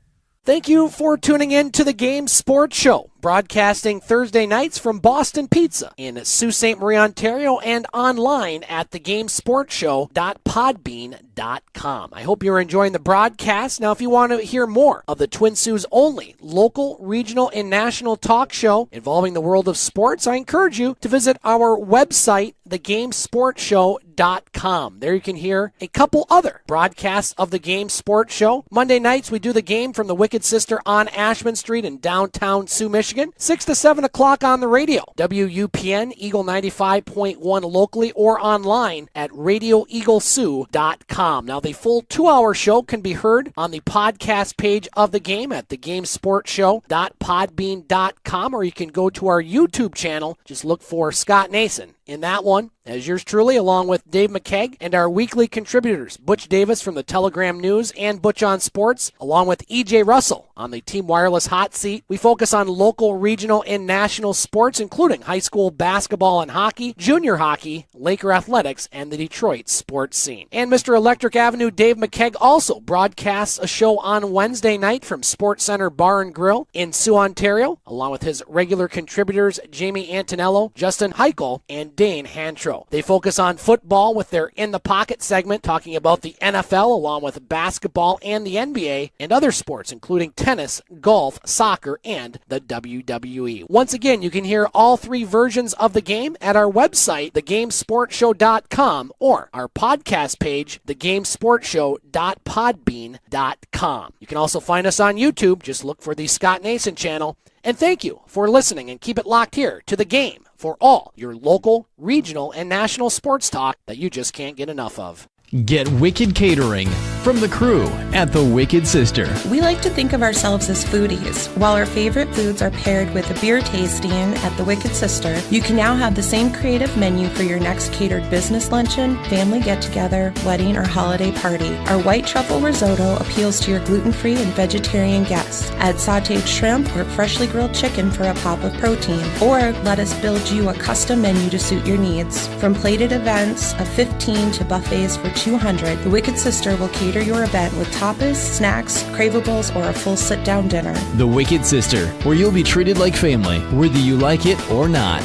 Thank you for tuning in to the Game Sports Show, broadcasting Thursday nights from Boston Pizza in Sault Ste. Marie, Ontario, and online at thegamesportshow.podbean.com. I hope you're enjoying the broadcast. Now, if you want to hear more of the Twin Sault's only local, regional, and national talk show involving the world of sports, I encourage you to visit our website, thegamesportshow.com. There you can hear a couple other broadcasts of the Game Sports Show. Monday nights, we do the game from the Wicked Sister on Ashman Street in downtown Sioux, Michigan, 6 to 7 o'clock on the radio. WUPN, Eagle 95.1 locally or online at radioeaglesioux.com. Now, the full 2-hour show can be heard on the podcast page of the game at thegamesportshow.podbean.com, or you can go to our YouTube channel. Just look for Scott Nason. In that one, as yours truly, along with Dave McCaig and our weekly contributors, Butch Davis from the Telegram News and Butch on Sports, along with EJ Russell on the Team Wireless Hot Seat. We focus on local, regional, and national sports, including high school basketball and hockey, junior hockey, Laker athletics, and the Detroit sports scene. And Mr. Electric Avenue, Dave McCaig, also broadcasts a show on Wednesday night from Sports Center Bar and Grill in Sioux, Ontario, along with his regular contributors, Jamie Antonello, Justin Hykel, and Dane Hantro. They focus on football with their In the Pocket segment, talking about the NFL along with basketball and the NBA, and other sports including tennis, golf, soccer, and the WWE. Once again, you can hear all 3 versions of the game at our website, thegamesportshow.com, or our podcast page, thegamesportshow.podbean.com. You can also find us on YouTube. Just look for the Scott Nason channel. And thank you for listening, and keep it locked here to the game for all your local, regional, and national sports talk that you just can't get enough of. Get Wicked Catering from the crew at the Wicked Sister. We like to think of ourselves as foodies. While our favorite foods are paired with a beer tasting at the Wicked Sister, you can now have the same creative menu for your next catered business luncheon, family get-together, wedding, or holiday party. Our white truffle risotto appeals to your gluten-free and vegetarian guests. Add sautéed shrimp or freshly grilled chicken for a pop of protein. Or let us build you a custom menu to suit your needs. From plated events of 15 to buffets for 200, the Wicked Sister will cater your event with tapas, snacks, cravables, or a full sit-down dinner. The Wicked Sister, where you'll be treated like family, whether you like it or not.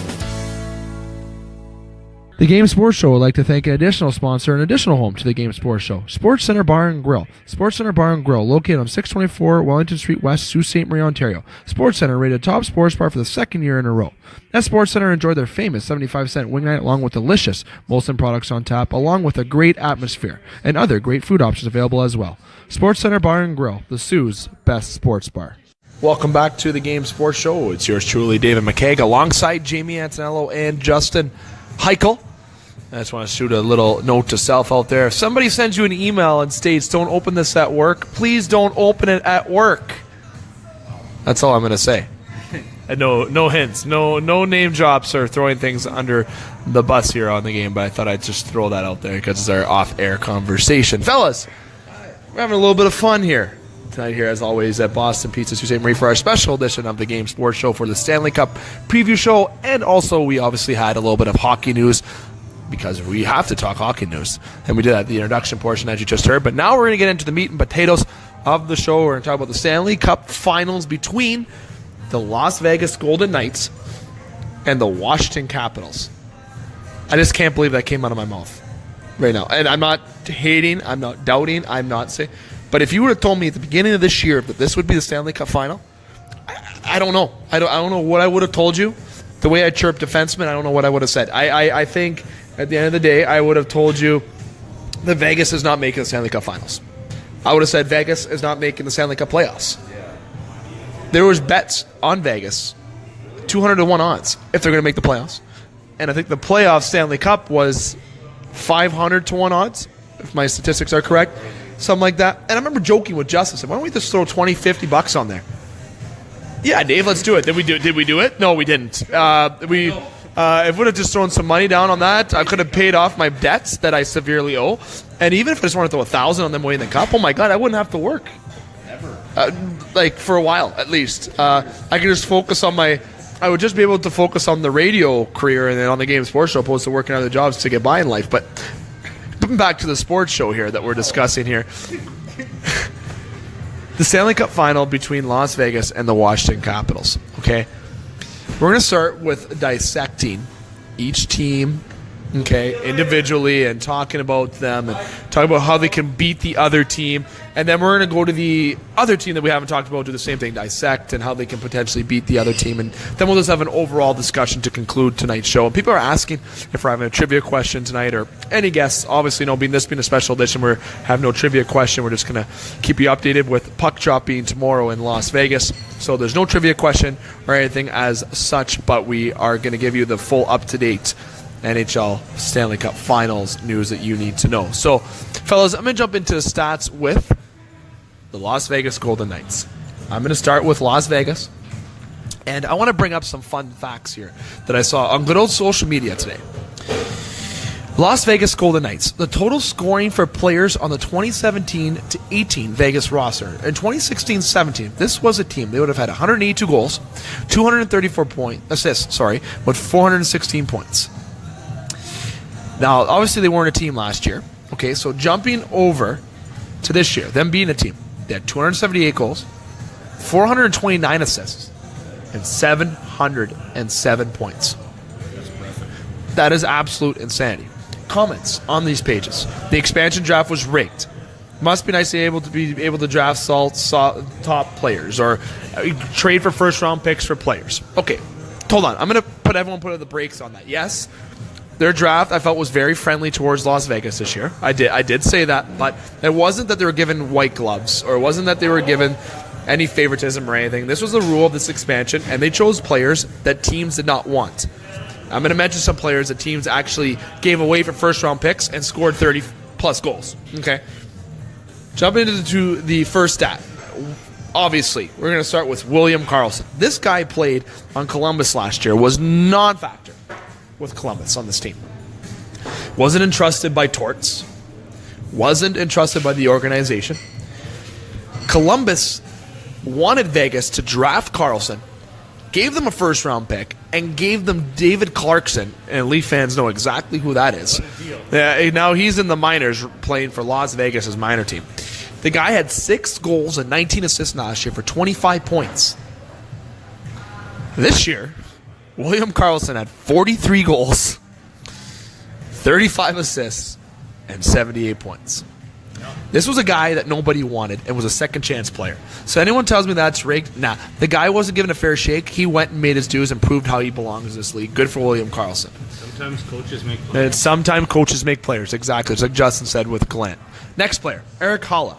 The Game Sports Show would like to thank an additional sponsor and additional home to the Game Sports Show, Sports Center Bar and Grill. Sports Center Bar and Grill, located on 624 Wellington Street West, Sault Ste. Marie, Ontario. Sports Center rated top sports bar for the 2nd year in a row. At Sports Center, enjoy their famous 75-cent wing night along with delicious Molson products on tap, along with a great atmosphere and other great food options available as well. Sports Center Bar and Grill, the Sioux's best sports bar. Welcome back to the Game Sports Show. It's yours truly, David McCaig, alongside Jamie Antonello and Justin Hykel. I just want to shoot a little note to self out there. If somebody sends you an email and states, don't open this at work, please don't open it at work. That's all I'm going to say. And no hints, no name drops or throwing things under the bus here on the game, but I thought I'd just throw that out there because it's our off-air conversation. Fellas, we're having a little bit of fun here tonight here, as always, at Boston Pizza Sault Ste. Marie for our special edition of the Game Sports Show for the Stanley Cup preview show, and also we obviously had a little bit of hockey news because we have to talk hockey news, and we did that at the introduction portion, as you just heard. But now we're going to get into the meat and potatoes of the show. We're going to talk about the Stanley Cup finals between the Las Vegas Golden Knights and the Washington Capitals. I just can't believe that came out of my mouth right now. And I'm not hating, I'm not doubting, I'm not saying. But if you would have told me at the beginning of this year that this would be the Stanley Cup final, I don't know. I don't know what I would have told you. The way I chirped defenseman, I don't know what I would have said. I think at the end of the day, I would have told you that Vegas is not making the Stanley Cup finals. I would have said Vegas is not making the Stanley Cup playoffs. There was bets on Vegas, 200-1 odds, if they're going to make the playoffs. And I think the playoff Stanley Cup was 500-1 odds, if my statistics are correct, something like that. And I remember joking with Justin, said, why don't we just throw $20-50 on there? Yeah, Dave, let's do it. Did we do it? No, we didn't. If we would have just thrown some money down on that, I could have paid off my debts that I severely owe. And even if I just wanted to throw $1,000 on them winning the cup, oh my God, I wouldn't have to work. Like for a while at least. I could just focus on I would just be able to focus on the radio career and then on the Game Sports Show opposed to working other jobs to get by in life. But back to the sports show here that we're discussing here. The Stanley Cup final between Las Vegas and the Washington Capitals. Okay, we're going to start with dissecting each team, okay, individually, and talking about them and talking about how they can beat the other team. And then we're going to go to the other team that we haven't talked about, do the same thing, dissect and how they can potentially beat the other team. And then we'll just have an overall discussion to conclude tonight's show. And people are asking if we're having a trivia question tonight or any guests. Obviously, no, this being a special edition, we have no trivia question. We're just going to keep you updated with puck drop being tomorrow in Las Vegas. So there's no trivia question or anything as such, but we are going to give you the full up-to-date NHL Stanley Cup Finals news that you need to know. So, fellas, I'm going to jump into the stats with the Las Vegas Golden Knights. I'm going to start with Las Vegas, and I want to bring up some fun facts here that I saw on good old social media today. Las Vegas Golden Knights, the total scoring for players on the 2017-18 Vegas roster. In 2016-17, this was a team. They would have had 182 goals, 234 assists, with 416 points. Now, obviously, they weren't a team last year. Okay, so jumping over to this year, them being a team, they had 278 goals, 429 assists, and 707 points. That is absolute insanity. Comments on these pages. The expansion draft was rigged. Must be nice to be able to draft top players or trade for first-round picks for players. Okay, hold on. I'm going to put the brakes on that. Yes, their draft, I felt, was very friendly towards Las Vegas this year. I did say that, but it wasn't that they were given white gloves, or it wasn't that they were given any favoritism or anything. This was the rule of this expansion, and they chose players that teams did not want. I'm going to mention some players that teams actually gave away for first-round picks and scored 30-plus goals. Okay? Jumping into the first stat. Obviously, we're going to start with William Karlsson. This guy played on Columbus last year, was non-factor with Columbus on this team. Wasn't entrusted by Torts. Wasn't entrusted by the organization. Columbus wanted Vegas to draft Karlsson, gave them a first-round pick, and gave them David Clarkson, and Leaf fans know exactly who that is. Now he's in the minors playing for Las Vegas' minor team. The guy had 6 goals and 19 assists last year for 25 points. This year, William Karlsson had 43 goals, 35 assists, and 78 points. This was a guy that nobody wanted and was a second-chance player. So anyone tells me that's rigged, nah. The guy wasn't given a fair shake. He went and made his dues and proved how he belongs in this league. Good for William Karlsson. Sometimes coaches make players. And sometimes coaches make players, exactly. Just like Justin said with Glenn. Next player, Eric Haula,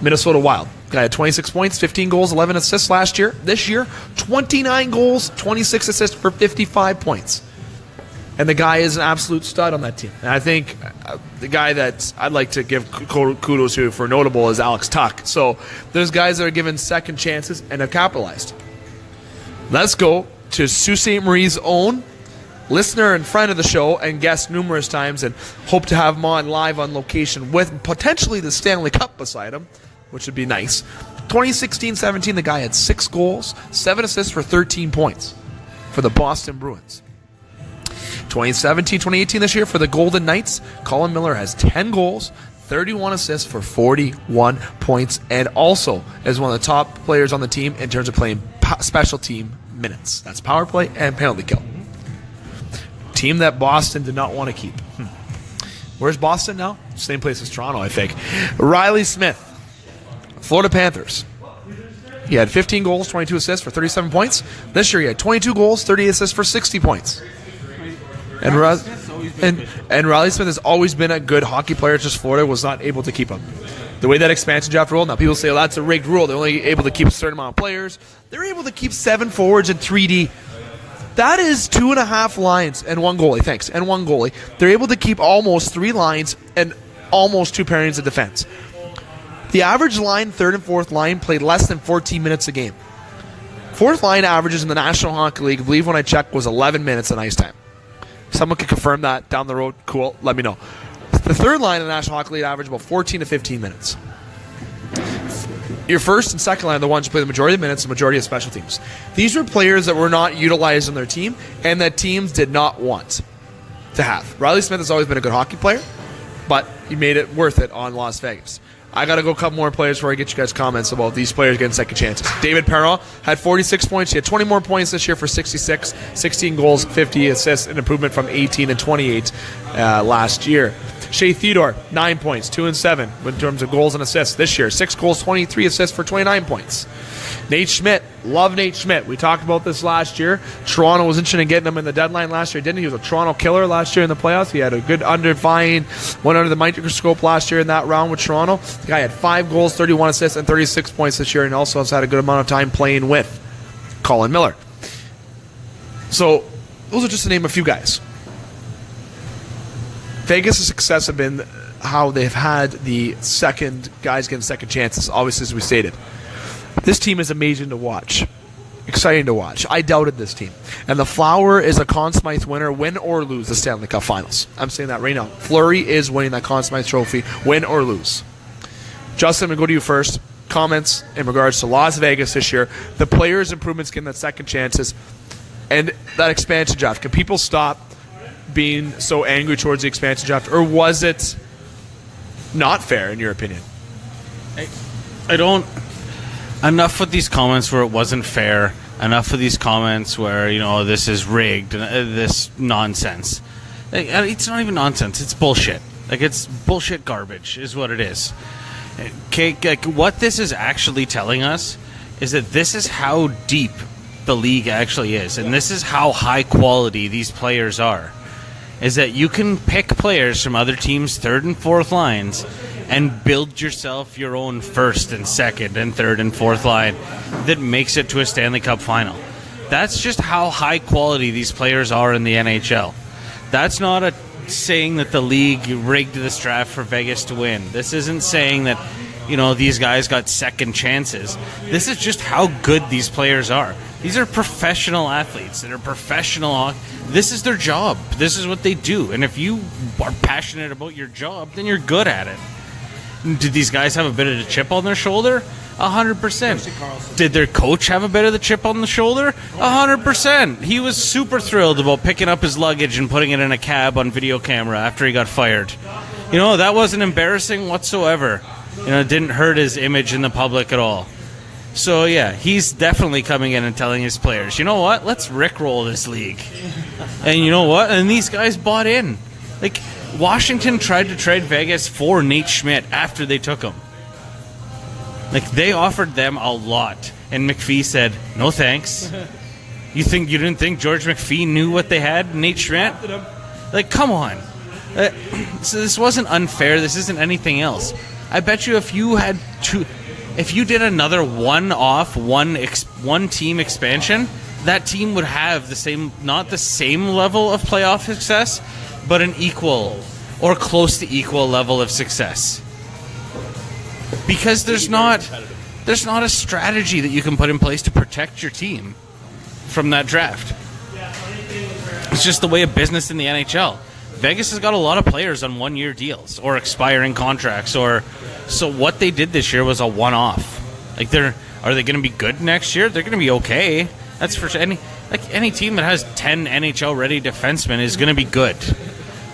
Minnesota Wild. Guy had 26 points, 15 goals, 11 assists last year. This year, 29 goals, 26 assists for 55 points. And the guy is an absolute stud on that team. And I think the guy that I'd like to give kudos to for notable is Alex Tuck. So there's guys that are given second chances and have capitalized. Let's go to Sault Ste. Marie's own listener and friend of the show and guest numerous times, and hope to have him on live on location with potentially the Stanley Cup beside him, which would be nice. 2016-17, the guy had 6 goals, 7 assists for 13 points for the Boston Bruins. 2017-2018 this year for the Golden Knights, Colin Miller has 10 goals, 31 assists for 41 points, and also is one of the top players on the team in terms of playing special team minutes. That's power play and penalty kill. Team that Boston did not want to keep. Where's Boston now? Same place as Toronto, I think. Riley Smith, Florida Panthers. He had 15 goals, 22 assists for 37 points. This year he had 22 goals, 30 assists for 60 points. And Riley Smith has always been a good hockey player. It's just Florida was not able to keep him. The way that expansion draft rule, now people say, well, that's a rigged rule. They're only able to keep a certain amount of players. They're able to keep 7 forwards and 3D. That is 2.5 lines and 1 goalie. Thanks. And 1 goalie. They're able to keep almost 3 lines and almost 2 pairings of defense. The average line, 3rd and 4th line, played less than 14 minutes a game. 4th line averages in the National Hockey League, I believe when I checked, was 11 minutes of ice time. Someone can confirm that down the road. Cool. Let me know. The 3rd line in the National Hockey League averaged about 14 to 15 minutes. Your 1st and 2nd line are the ones who play the majority of minutes, the majority of special teams. These were players that were not utilized on their team and that teams did not want to have. Riley Smith has always been a good hockey player, but he made it worth it on Las Vegas. I got to go a couple more players before I get you guys comments about these players getting second chances. David Perron had 46 points. He had 20 more points this year for 66, 16 goals, 50 assists, an improvement from 18 and 28 last year. Shea Theodore, 9 points, 2 and 7 in terms of goals and assists this year. 6 goals, 23 assists for 29 points. Nate Schmidt, love Nate Schmidt. We talked about this last year. Toronto was interested in getting him in the deadline last year, didn't he? He was a Toronto killer last year in the playoffs. He had a good went under the microscope last year in that round with Toronto. The guy had 5 goals, 31 assists, and 36 points this year, and also has had a good amount of time playing with Colin Miller. So, those are just to name a few guys. Vegas' success have been how they've had the second guys getting second chances, obviously, as we stated. This team is amazing to watch. Exciting to watch. I doubted this team. And the Flower is a Conn Smythe winner, win or lose the Stanley Cup Finals. I'm saying that right now. Fleury is winning that Conn Smythe trophy, win or lose. Justin, I'm going to go to you first. Comments in regards to Las Vegas this year, the players' improvements getting that second chances, and that expansion draft. Can people stop being so angry towards the expansion draft, or was it not fair in your opinion? I don't. Enough with these comments where it wasn't fair. Enough with these comments where, this is rigged. This nonsense. It's not even nonsense. It's bullshit. It's bullshit garbage is what it is. Okay, what this is actually telling us is that this is how deep the league actually is. And this is how high quality these players are. Is that you can pick players from other teams' 3rd and 4th lines and build yourself your own 1st and 2nd and 3rd and 4th line that makes it to a Stanley Cup final. That's just how high quality these players are in the NHL. That's not a saying that the league rigged this draft for Vegas to win. This isn't saying that, these guys got second chances. This is just how good these players are. These are professional athletes that are professional. This is their job. This is what they do. And if you are passionate about your job, then you're good at it. Did these guys have a bit of the chip on their shoulder? 100%. Did their coach have a bit of the chip on the shoulder? 100%. He was super thrilled about picking up his luggage and putting it in a cab on video camera after he got fired. That wasn't embarrassing whatsoever. It didn't hurt his image in the public at all. So, yeah, he's definitely coming in and telling his players, you know what? Let's rickroll this league. And you know what? And these guys bought in. Washington tried to trade Vegas for Nate Schmidt after they took him. They offered them a lot. And McPhee said, no thanks. You didn't think George McPhee knew what they had? Nate Schmidt? Come on. So this wasn't unfair. This isn't anything else. I bet you if you did another one-off, one-team expansion, that team would have not the same level of playoff success, but an equal or close to equal level of success. Because there's not a strategy that you can put in place to protect your team from that draft. It's just the way of business in the NHL. Vegas has got a lot of players on one-year deals or expiring contracts, so what they did this year was a one-off. Like, are they going to be good next year? They're going to be okay. That's for any team that has 10 NHL-ready defensemen is going to be good,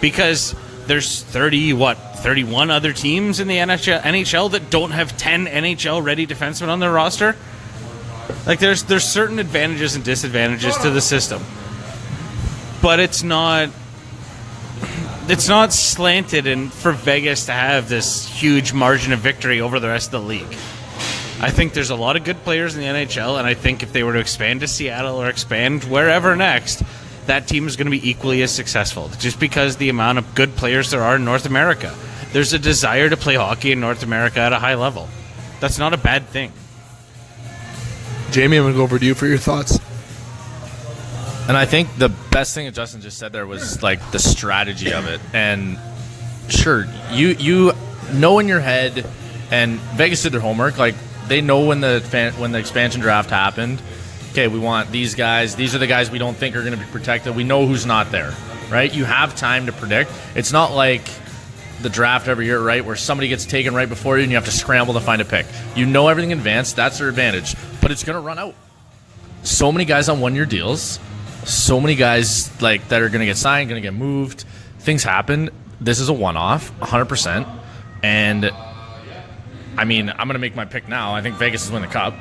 because there's 31 other teams in the NHL that don't have 10 NHL-ready defensemen on their roster. Like, there's certain advantages and disadvantages to the system, but it's not slanted and for Vegas to have this huge margin of victory over the rest of the league. I think there's a lot of good players in the NHL, and I think if they were to expand to Seattle or expand wherever next, that team is going to be equally as successful, just because the amount of good players there are in North America. There's a desire to play hockey in North America at a high level. That's not a bad thing. Jamie, I'm going to go over to you for your thoughts. And I think the best thing that Justin just said there was like the strategy of it. And sure, you know in your head, and Vegas did their homework. Like, they know when the expansion draft happened. Okay, we want these guys. These are the guys we don't think are going to be protected. We know who's not there, right? You have time to predict. It's not like the draft every year, right, where somebody gets taken right before you and you have to scramble to find a pick. You know everything in advance. That's their advantage. But it's going to run out. So many guys on one-year deals. So many guys that are going to get signed, going to get moved. Things happen. This is a one-off, 100%. And, I mean, I'm going to make my pick now. I think Vegas is winning the Cup.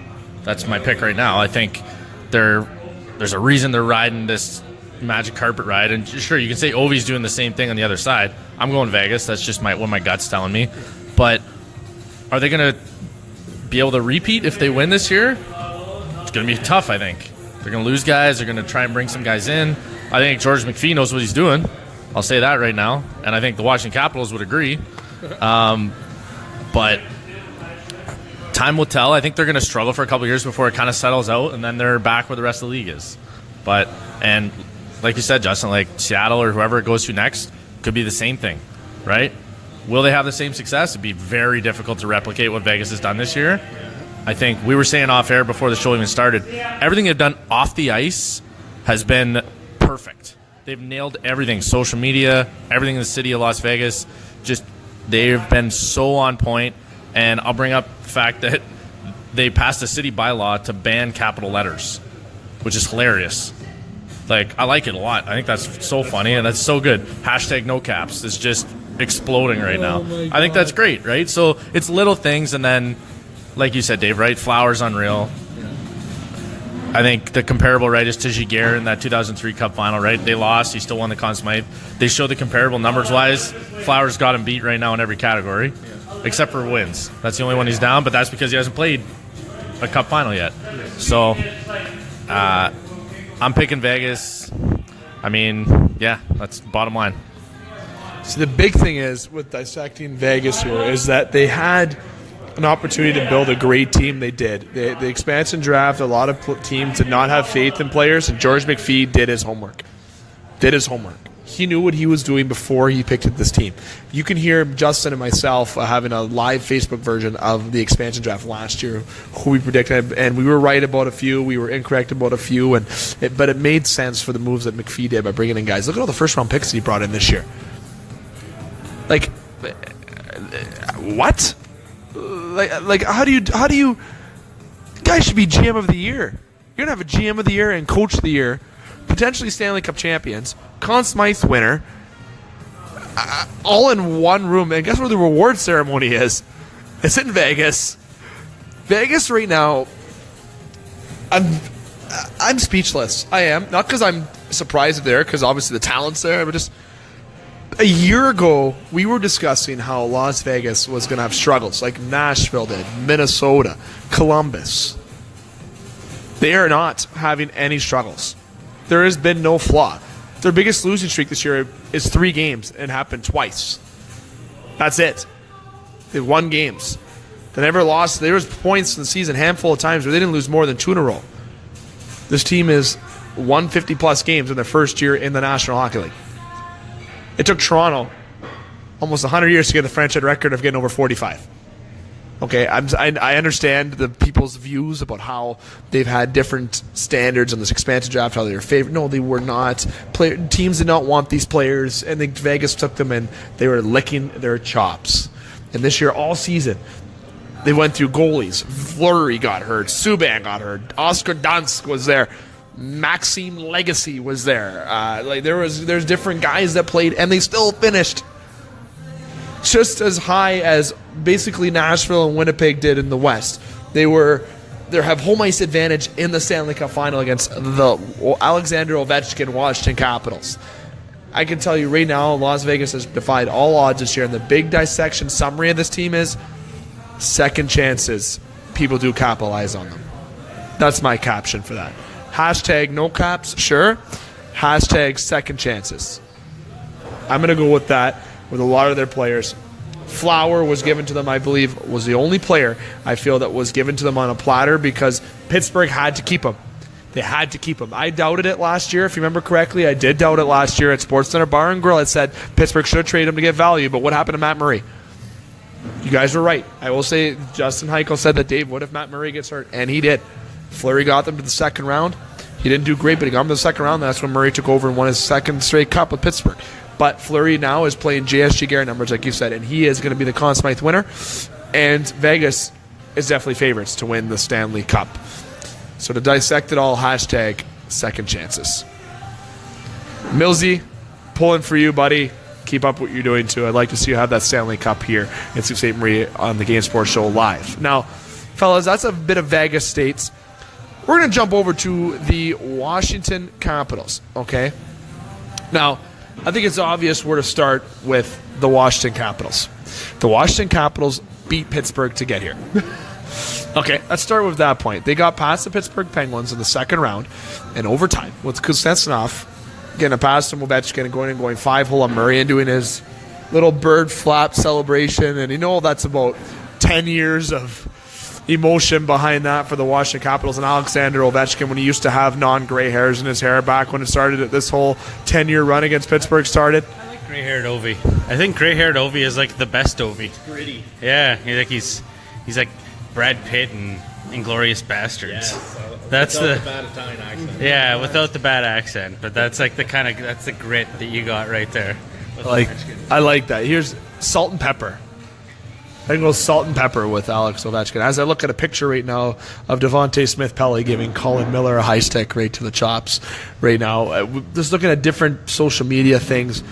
That's my pick right now. I think there's a reason they're riding this magic carpet ride. And sure, you can say Ovi's doing the same thing on the other side. I'm going Vegas. That's just what my gut's telling me. But are they going to be able to repeat if they win this year? It's going to be tough, I think. They're going to lose guys. They're going to try and bring some guys in. I think George McPhee knows what he's doing. I'll say that right now. And I think the Washington Capitals would agree. But time will tell. I think they're going to struggle for a couple years before it kind of settles out, and then they're back where the rest of the league is. And like you said, Justin, like Seattle or whoever it goes to next could be the same thing, right? Will they have the same success? It'd be very difficult to replicate what Vegas has done this year. I think we were saying off air before the show even started, everything they've done off the ice has been perfect. They've nailed everything. Social media, everything in the city of Las Vegas. Just, they've been so on point. And I'll bring up the fact that they passed a city bylaw to ban capital letters, which is hilarious. Like, I like it a lot. I think that's so funny and that's so good. Hashtag no caps is just exploding right now. I think that's great, right? So it's little things, and then, like you said, Dave, right? Flowers unreal. I think the comparable, right, is to Giguère in that 2003 Cup final, right? They lost. He still won the Conn Smythe. They show the comparable numbers-wise. Flowers got him beat right now in every category, except for wins. That's the only one he's down, but that's because he hasn't played a Cup final yet. So I'm picking Vegas. I mean, yeah, that's the bottom line. So the big thing is with dissecting Vegas here is that they had an opportunity to build a great team. They did. The expansion draft, a lot of teams did not have faith in players, and George McPhee did his homework. He knew what he was doing before he picked this team. You can hear Justin and myself having a live Facebook version of the expansion draft last year, who we predicted, and we were right about a few, we were incorrect about a few, but it made sense for the moves that McPhee did by bringing in guys. Look at all the first-round picks that he brought in this year. Like, what? Like how do you guys should be GM of the year. You're gonna have a GM of the year and coach of the year, potentially Stanley Cup champions, Conn Smythe winner, all in one room. And guess where the reward ceremony is? It's in Vegas. Vegas right now, I'm speechless. I am, not because I'm surprised there, because obviously the talent's there, but just a year ago, we were discussing how Las Vegas was going to have struggles, like Nashville did, Minnesota, Columbus. They are not having any struggles. There has been no flaw. Their biggest losing streak this year is 3 games, and it happened twice. That's it. They won games. They never lost. There was points in the season, a handful of times, where they didn't lose more than 2 in a row. This team is won 50-plus games in their first year in the National Hockey League. It took Toronto almost 100 years to get the franchise record of getting over 45. Okay, I understand the people's views about how they've had different standards on this expansion draft, how they were favored. No, they were not. Teams did not want these players, and Vegas took them, and they were licking their chops. And this year, all season, they went through goalies. Fleury got hurt. Subban got hurt. Oscar Dansk was there. Maxime Legacy was there. There's different guys that played, and they still finished just as high as basically Nashville and Winnipeg did in the West. They have home ice advantage in the Stanley Cup final against the Alexander Ovechkin Washington Capitals. I can tell you right now, Las Vegas has defied all odds this year, and the big dissection summary of this team is second chances. People do capitalize on them. That's my caption for that. Hashtag no caps, sure. Hashtag second chances. I'm going to go with that with a lot of their players. Flower was given to them, I believe, was the only player I feel that was given to them on a platter because Pittsburgh had to keep him. They had to keep him. I doubted it last year, if you remember correctly. I did doubt it last year at SportsCenter Bar and Grill. It said Pittsburgh should trade him to get value, but what happened to Matt Murray? You guys were right. I will say Justin Hykel said that, Dave, what if Matt Murray gets hurt? And he did. Fleury got them to the second round. He didn't do great, but he got them to the second round. That's when Murray took over and won his second straight cup with Pittsburgh. But Fleury now is playing JSG Garrett numbers, like you said, and he is going to be the Conn Smythe winner. And Vegas is definitely favorites to win the Stanley Cup. So to dissect it all, hashtag second chances. Millsy, pulling for you, buddy. Keep up what you're doing, too. I'd like to see you have that Stanley Cup here in Sault Ste. Marie on the Game Sports Show live. Now, fellas, that's a bit of Vegas states. We're going to jump over to the Washington Capitals, okay? Now, I think it's obvious where to start with the Washington Capitals. The Washington Capitals beat Pittsburgh to get here. Okay, let's start with that point. They got past the Pittsburgh Penguins in the second round in overtime with Kuznetsov getting a pass from Ovechkin and going 5-hole on Murray and doing his little bird flap celebration. And you know that's about 10 years of emotion behind that for the Washington Capitals and Alexander Ovechkin when he used to have non-gray hairs in his hair back when it started. This whole 10-year run against Pittsburgh started. I like gray-haired Ovi. I think gray-haired Ovi is like the best Ovi. Gritty. Yeah, he's like Brad Pitt and Inglourious Bastards. Yes, that's without the bad Italian accent. Yeah, without the bad accent, but that's like that's the grit that you got right there. I like that. Here's salt and pepper. I can go salt and pepper with Alex Ovechkin. As I look at a picture right now of Devontae Smith-Pelly giving Colin Miller a high stick right to the chops right now. Just looking at different social media things.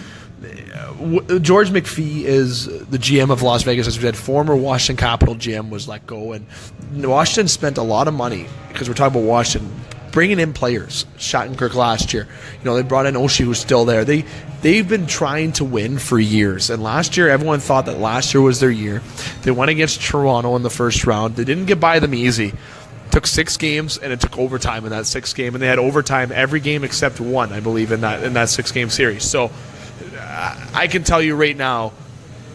George McPhee is the GM of Las Vegas. As we said, former Washington Capital GM was let go. And Washington spent a lot of money, because we're talking about Washington, bringing in players. Shattenkirk last year. They brought in Oshie, who's still there. They've been trying to win for years. And last year, everyone thought that last year was their year. They went against Toronto in the first round. They didn't get by them easy. It took 6 games, and it took overtime in that 6th game. And they had overtime every game except one, I believe, in that 6-game series. So I can tell you right now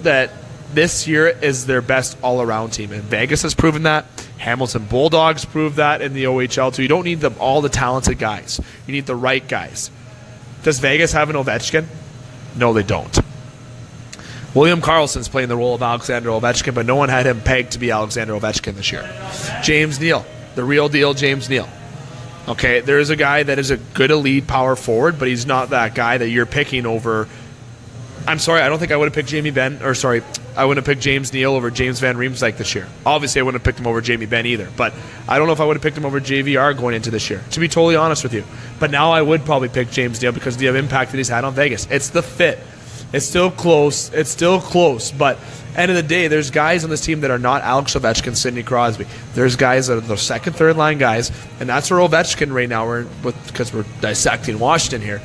that this year is their best all-around team. And Vegas has proven that. Hamilton Bulldogs proved that in the OHL too. You don't need all the talented guys. You need the right guys. Does Vegas have an Ovechkin? No, they don't. William Karlsson's playing the role of Alexander Ovechkin, but no one had him pegged to be Alexander Ovechkin this year. James Neal, the real deal James Neal. Okay, there is a guy that is a good elite power forward, but he's not that guy that you're picking over. I'm sorry, I don't think I would have picked I wouldn't have picked James Neal over James Van Riemsdyk this year. Obviously, I wouldn't have picked him over Jamie Benn either, but I don't know if I would have picked him over JVR going into this year, to be totally honest with you. But now I would probably pick James Neal because of the impact that he's had on Vegas. It's the fit. It's still close, but end of the day, there's guys on this team that are not Alex Ovechkin, Sidney Crosby. There's guys that are the second, third line guys, and that's where Ovechkin right now, because we're dissecting Washington here.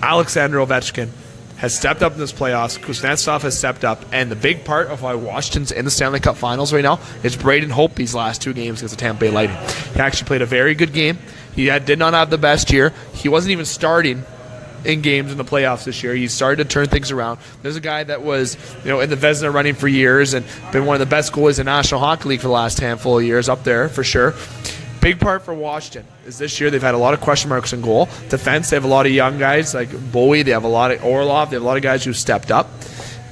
Alexander Ovechkin has stepped up in this playoffs. Kuznetsov has stepped up. And the big part of why Washington's in the Stanley Cup Finals right now is Braden Hope these last 2 games against the Tampa Bay Lightning. He actually played a very good game. He did not have the best year. He wasn't even starting in games in the playoffs this year. He started to turn things around. There's a guy that was in the Vezina running for years and been one of the best goalies in the National Hockey League for the last handful of years, up there for sure. big part for Washington is this year they've had a lot of question marks in goal. Defense, they have a lot of young guys like Bowie. They have a lot of Orlov. They have a lot of guys who stepped up.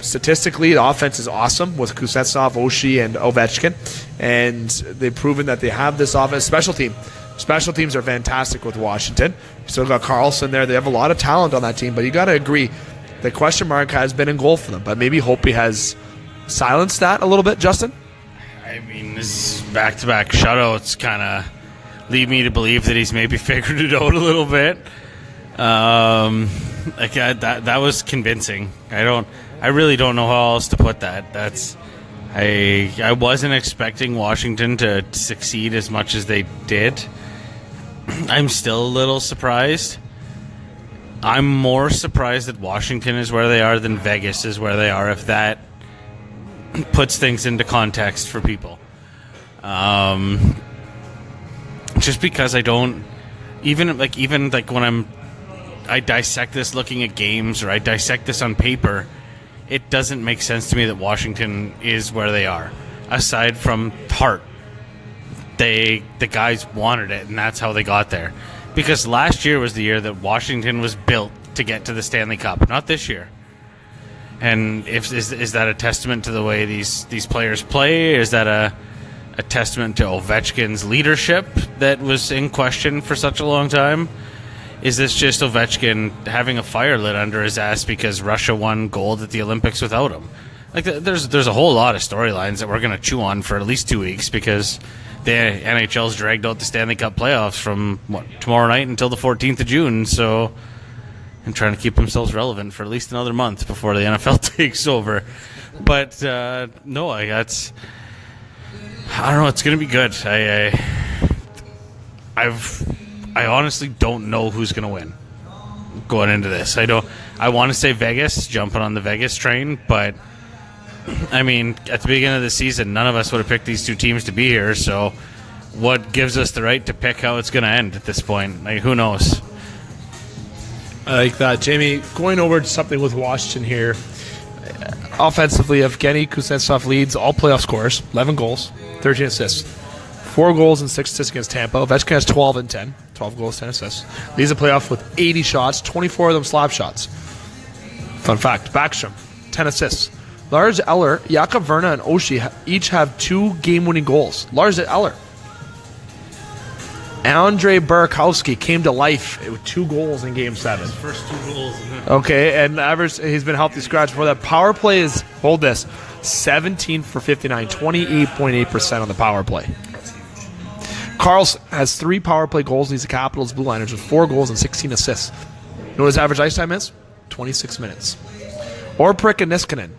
Statistically, the offense is awesome with Kuznetsov, Oshie, and Ovechkin. And they've proven that they have this offense. Special teams are fantastic with Washington. Still got Carlson there. They have a lot of talent on that team. But you got to agree, the question mark has been in goal for them. But maybe Hopi has silenced that a little bit, Justin? I mean, this back-to-back shutouts kind of lead me to believe that he's maybe figured it out a little bit. That was convincing. I really don't know how else to put that. I wasn't expecting Washington to succeed as much as they did. I'm still a little surprised. I'm more surprised that Washington is where they are than Vegas is where they are, if that puts things into context for people. Just because I don't even when I dissect this looking at games, or I dissect this on paper, it doesn't make sense to me that Washington is where they are. Aside from heart, the guys wanted it, and that's how they got there. Because last year was the year that Washington was built to get to the Stanley Cup, not this year. And is that a testament to the way these players play? Is that a testament to Ovechkin's leadership that was in question for such a long time? Is this just Ovechkin having a fire lit under his ass because Russia won gold at the Olympics without him? Like, there's a whole lot of storylines that we're going to chew on for at least 2 weeks, because the NHL's dragged out the Stanley Cup playoffs from tomorrow night until the 14th of June. So, and trying to keep themselves relevant for at least another month before the NFL takes over. But no, I don't know. It's going to be good. I honestly don't know who's going to win going into this. I want to say Vegas, jumping on the Vegas train, but I mean, at the beginning of the season, none of us would have picked these two teams to be here. So, what gives us the right to pick how it's going to end at this point? Like, who knows? I like that, Jamie. Going over to something with Washington here. Offensively, Evgeny Kuznetsov leads all playoff scorers, 11 goals, 13 assists. 4 goals and 6 assists against Tampa. Ovechkin has 12 and 10. 12 goals, 10 assists. Leads the playoff with 80 shots, 24 of them slap shots. Fun fact, Backstrom, 10 assists. Lars Eller, Jakub Verna, and Oshie each have 2 game-winning goals. Lars Eller. Andrei Burakovsky came to life with 2 goals in Game 7. His first 2 goals. Okay, and average, he's been healthy scratch before that. Power play is, hold this, 17 for 59, 28.8% on the power play. Carlson has 3 power play goals, leads the Capitals Blue Liners with 4 goals and 16 assists. You know what his average ice time is? 26 minutes. Orprik and Niskanen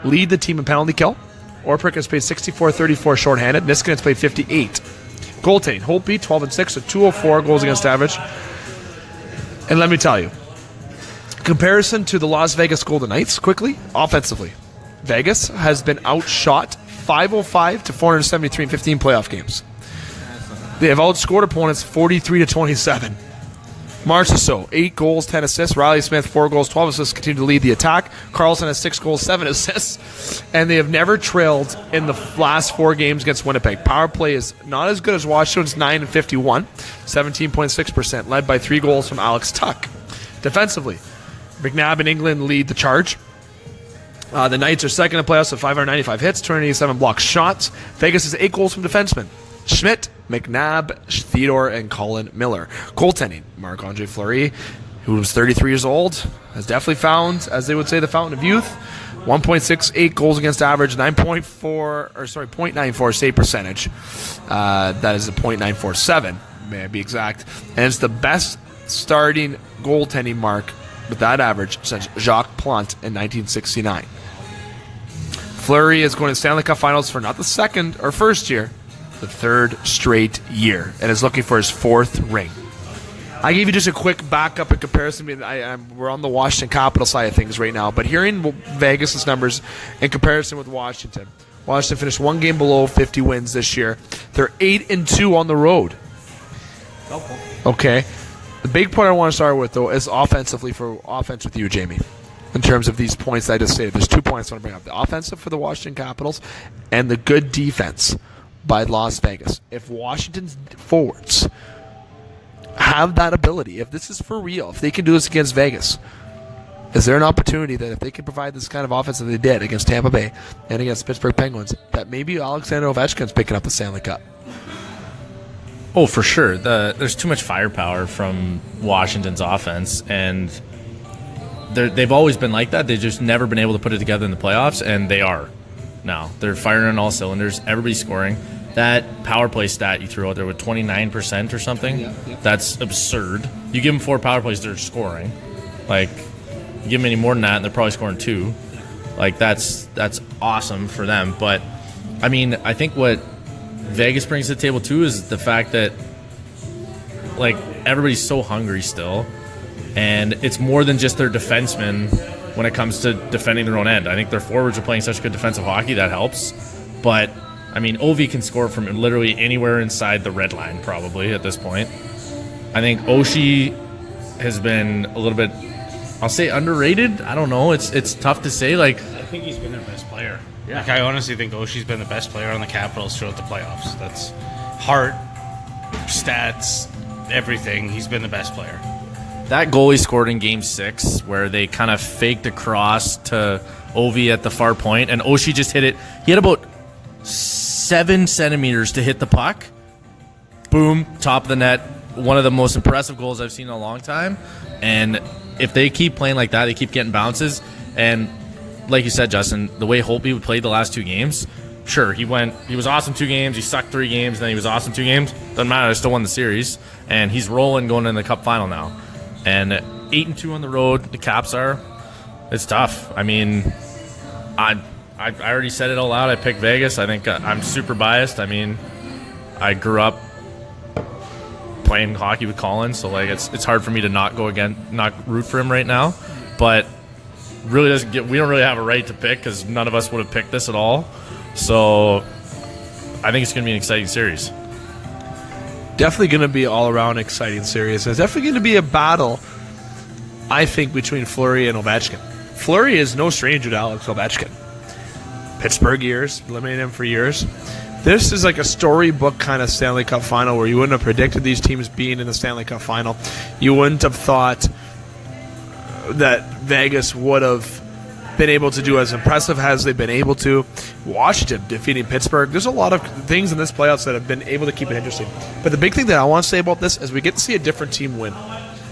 lead the team in penalty kill. Orprik has played 64-34 shorthanded. Niskanen's played 58. Goaltending, Holtby 12 and 6 with 204 goals against average. And let me tell you, comparison to the Las Vegas Golden Knights, quickly, offensively, Vegas has been outshot 505 to 473 in 15 playoff games. They have outscored opponents 43-27. Marchessault, 8 goals, 10 assists. Riley Smith, 4 goals, 12 assists, continue to lead the attack. Carlson has 6 goals, 7 assists. And they have never trailed in the last 4 games against Winnipeg. Power play is not as good as Washington's 9 and 51, 17.6%, led by 3 goals from Alex Tuck. Defensively, McNabb and England lead the charge. The Knights are second in the playoffs with 595 hits, 287 blocked shots. Vegas has 8 goals from defensemen. Schmidt, McNabb, Theodore, and Colin Miller. Goaltending, Marc-Andre Fleury, who was 33 years old, has definitely found, as they would say, the fountain of youth. 1.68 goals against average, 0.94 save percentage. That is a .947, may I be exact. And it's the best starting goaltending mark with that average since Jacques Plante in 1969. Fleury is going to Stanley Cup Finals for not the second or first year, the 3rd straight year, and is looking for his 4th ring. I gave you just a quick backup in comparison. We're on the Washington Capitals side of things right now, but hearing Vegas' numbers in comparison with Washington. Washington finished 1 game below 50 wins this year. They're 8-2 on the road. Okay. The big point I want to start with, though, is offensively for offense with you, Jamie. In terms of these points I just stated, there's 2 points I want to bring up. The offensive for the Washington Capitals and the good defense. by Las Vegas. If Washington's forwards have that ability, if this is for real, if they can do this against Vegas, is there an opportunity that if they can provide this kind of offense that they did against Tampa Bay and against Pittsburgh Penguins, that maybe Alexander Ovechkin's picking up the Stanley Cup? Oh, for sure. There's too much firepower from Washington's offense, and they've always been like that. They've just never been able to put it together in the playoffs, and they are now. They're firing on all cylinders. Everybody's scoring. That power play stat you threw out there with 29% or something, that's absurd. You give them 4 power plays, they're scoring. Like, you give them any more than that, and they're probably scoring 2. Like, that's awesome for them. But, I mean, I think what Vegas brings to the table too is the fact that, like, everybody's so hungry still, and it's more than just their defensemen when it comes to defending their own end. I think their forwards are playing such good defensive hockey that helps. But I mean, Ovi can score from literally anywhere inside the red line probably at this point. I think Oshie has been a little bit, I'll say, underrated. I don't know. It's tough to say. Like, I think he's been their best player. Yeah. Like, I honestly think Oshie's been the best player on the Capitals throughout the playoffs. That's heart, stats, everything. He's been the best player. That goal he scored in Game 6 where they kind of faked across to Ovi at the far point, and Oshie just hit it. He had about 7 centimeters to hit the puck. Boom, top of the net. One of the most impressive goals I've seen in a long time. And if they keep playing like that, they keep getting bounces. And like you said, Justin, the way Holtby played the last 2 games, sure, he was awesome 2 games, he sucked 3 games, then he was awesome 2 games. Doesn't matter, I still won the series. And he's rolling going into the Cup final now. And 8-2 on the road, the Caps are. It's tough. I mean, I already said it all out. I picked Vegas. I think I'm super biased. I mean, I grew up playing hockey with Colin, so like it's hard for me to not root for him right now. But really we don't really have a right to pick because none of us would have picked this at all. So I think it's going to be an exciting series. Definitely going to be all around exciting series. There's definitely going to be a battle, I think, between Fleury and Ovechkin. Fleury is no stranger to Alex Ovechkin. Pittsburgh years, eliminated him for years. This is like a storybook kind of Stanley Cup final where you wouldn't have predicted these teams being in the Stanley Cup final. You wouldn't have thought that Vegas would have been able to do as impressive as they've been able to. Washington defeating Pittsburgh. There's a lot of things in this playoffs that have been able to keep it interesting. But the big thing that I want to say about this is we get to see a different team win.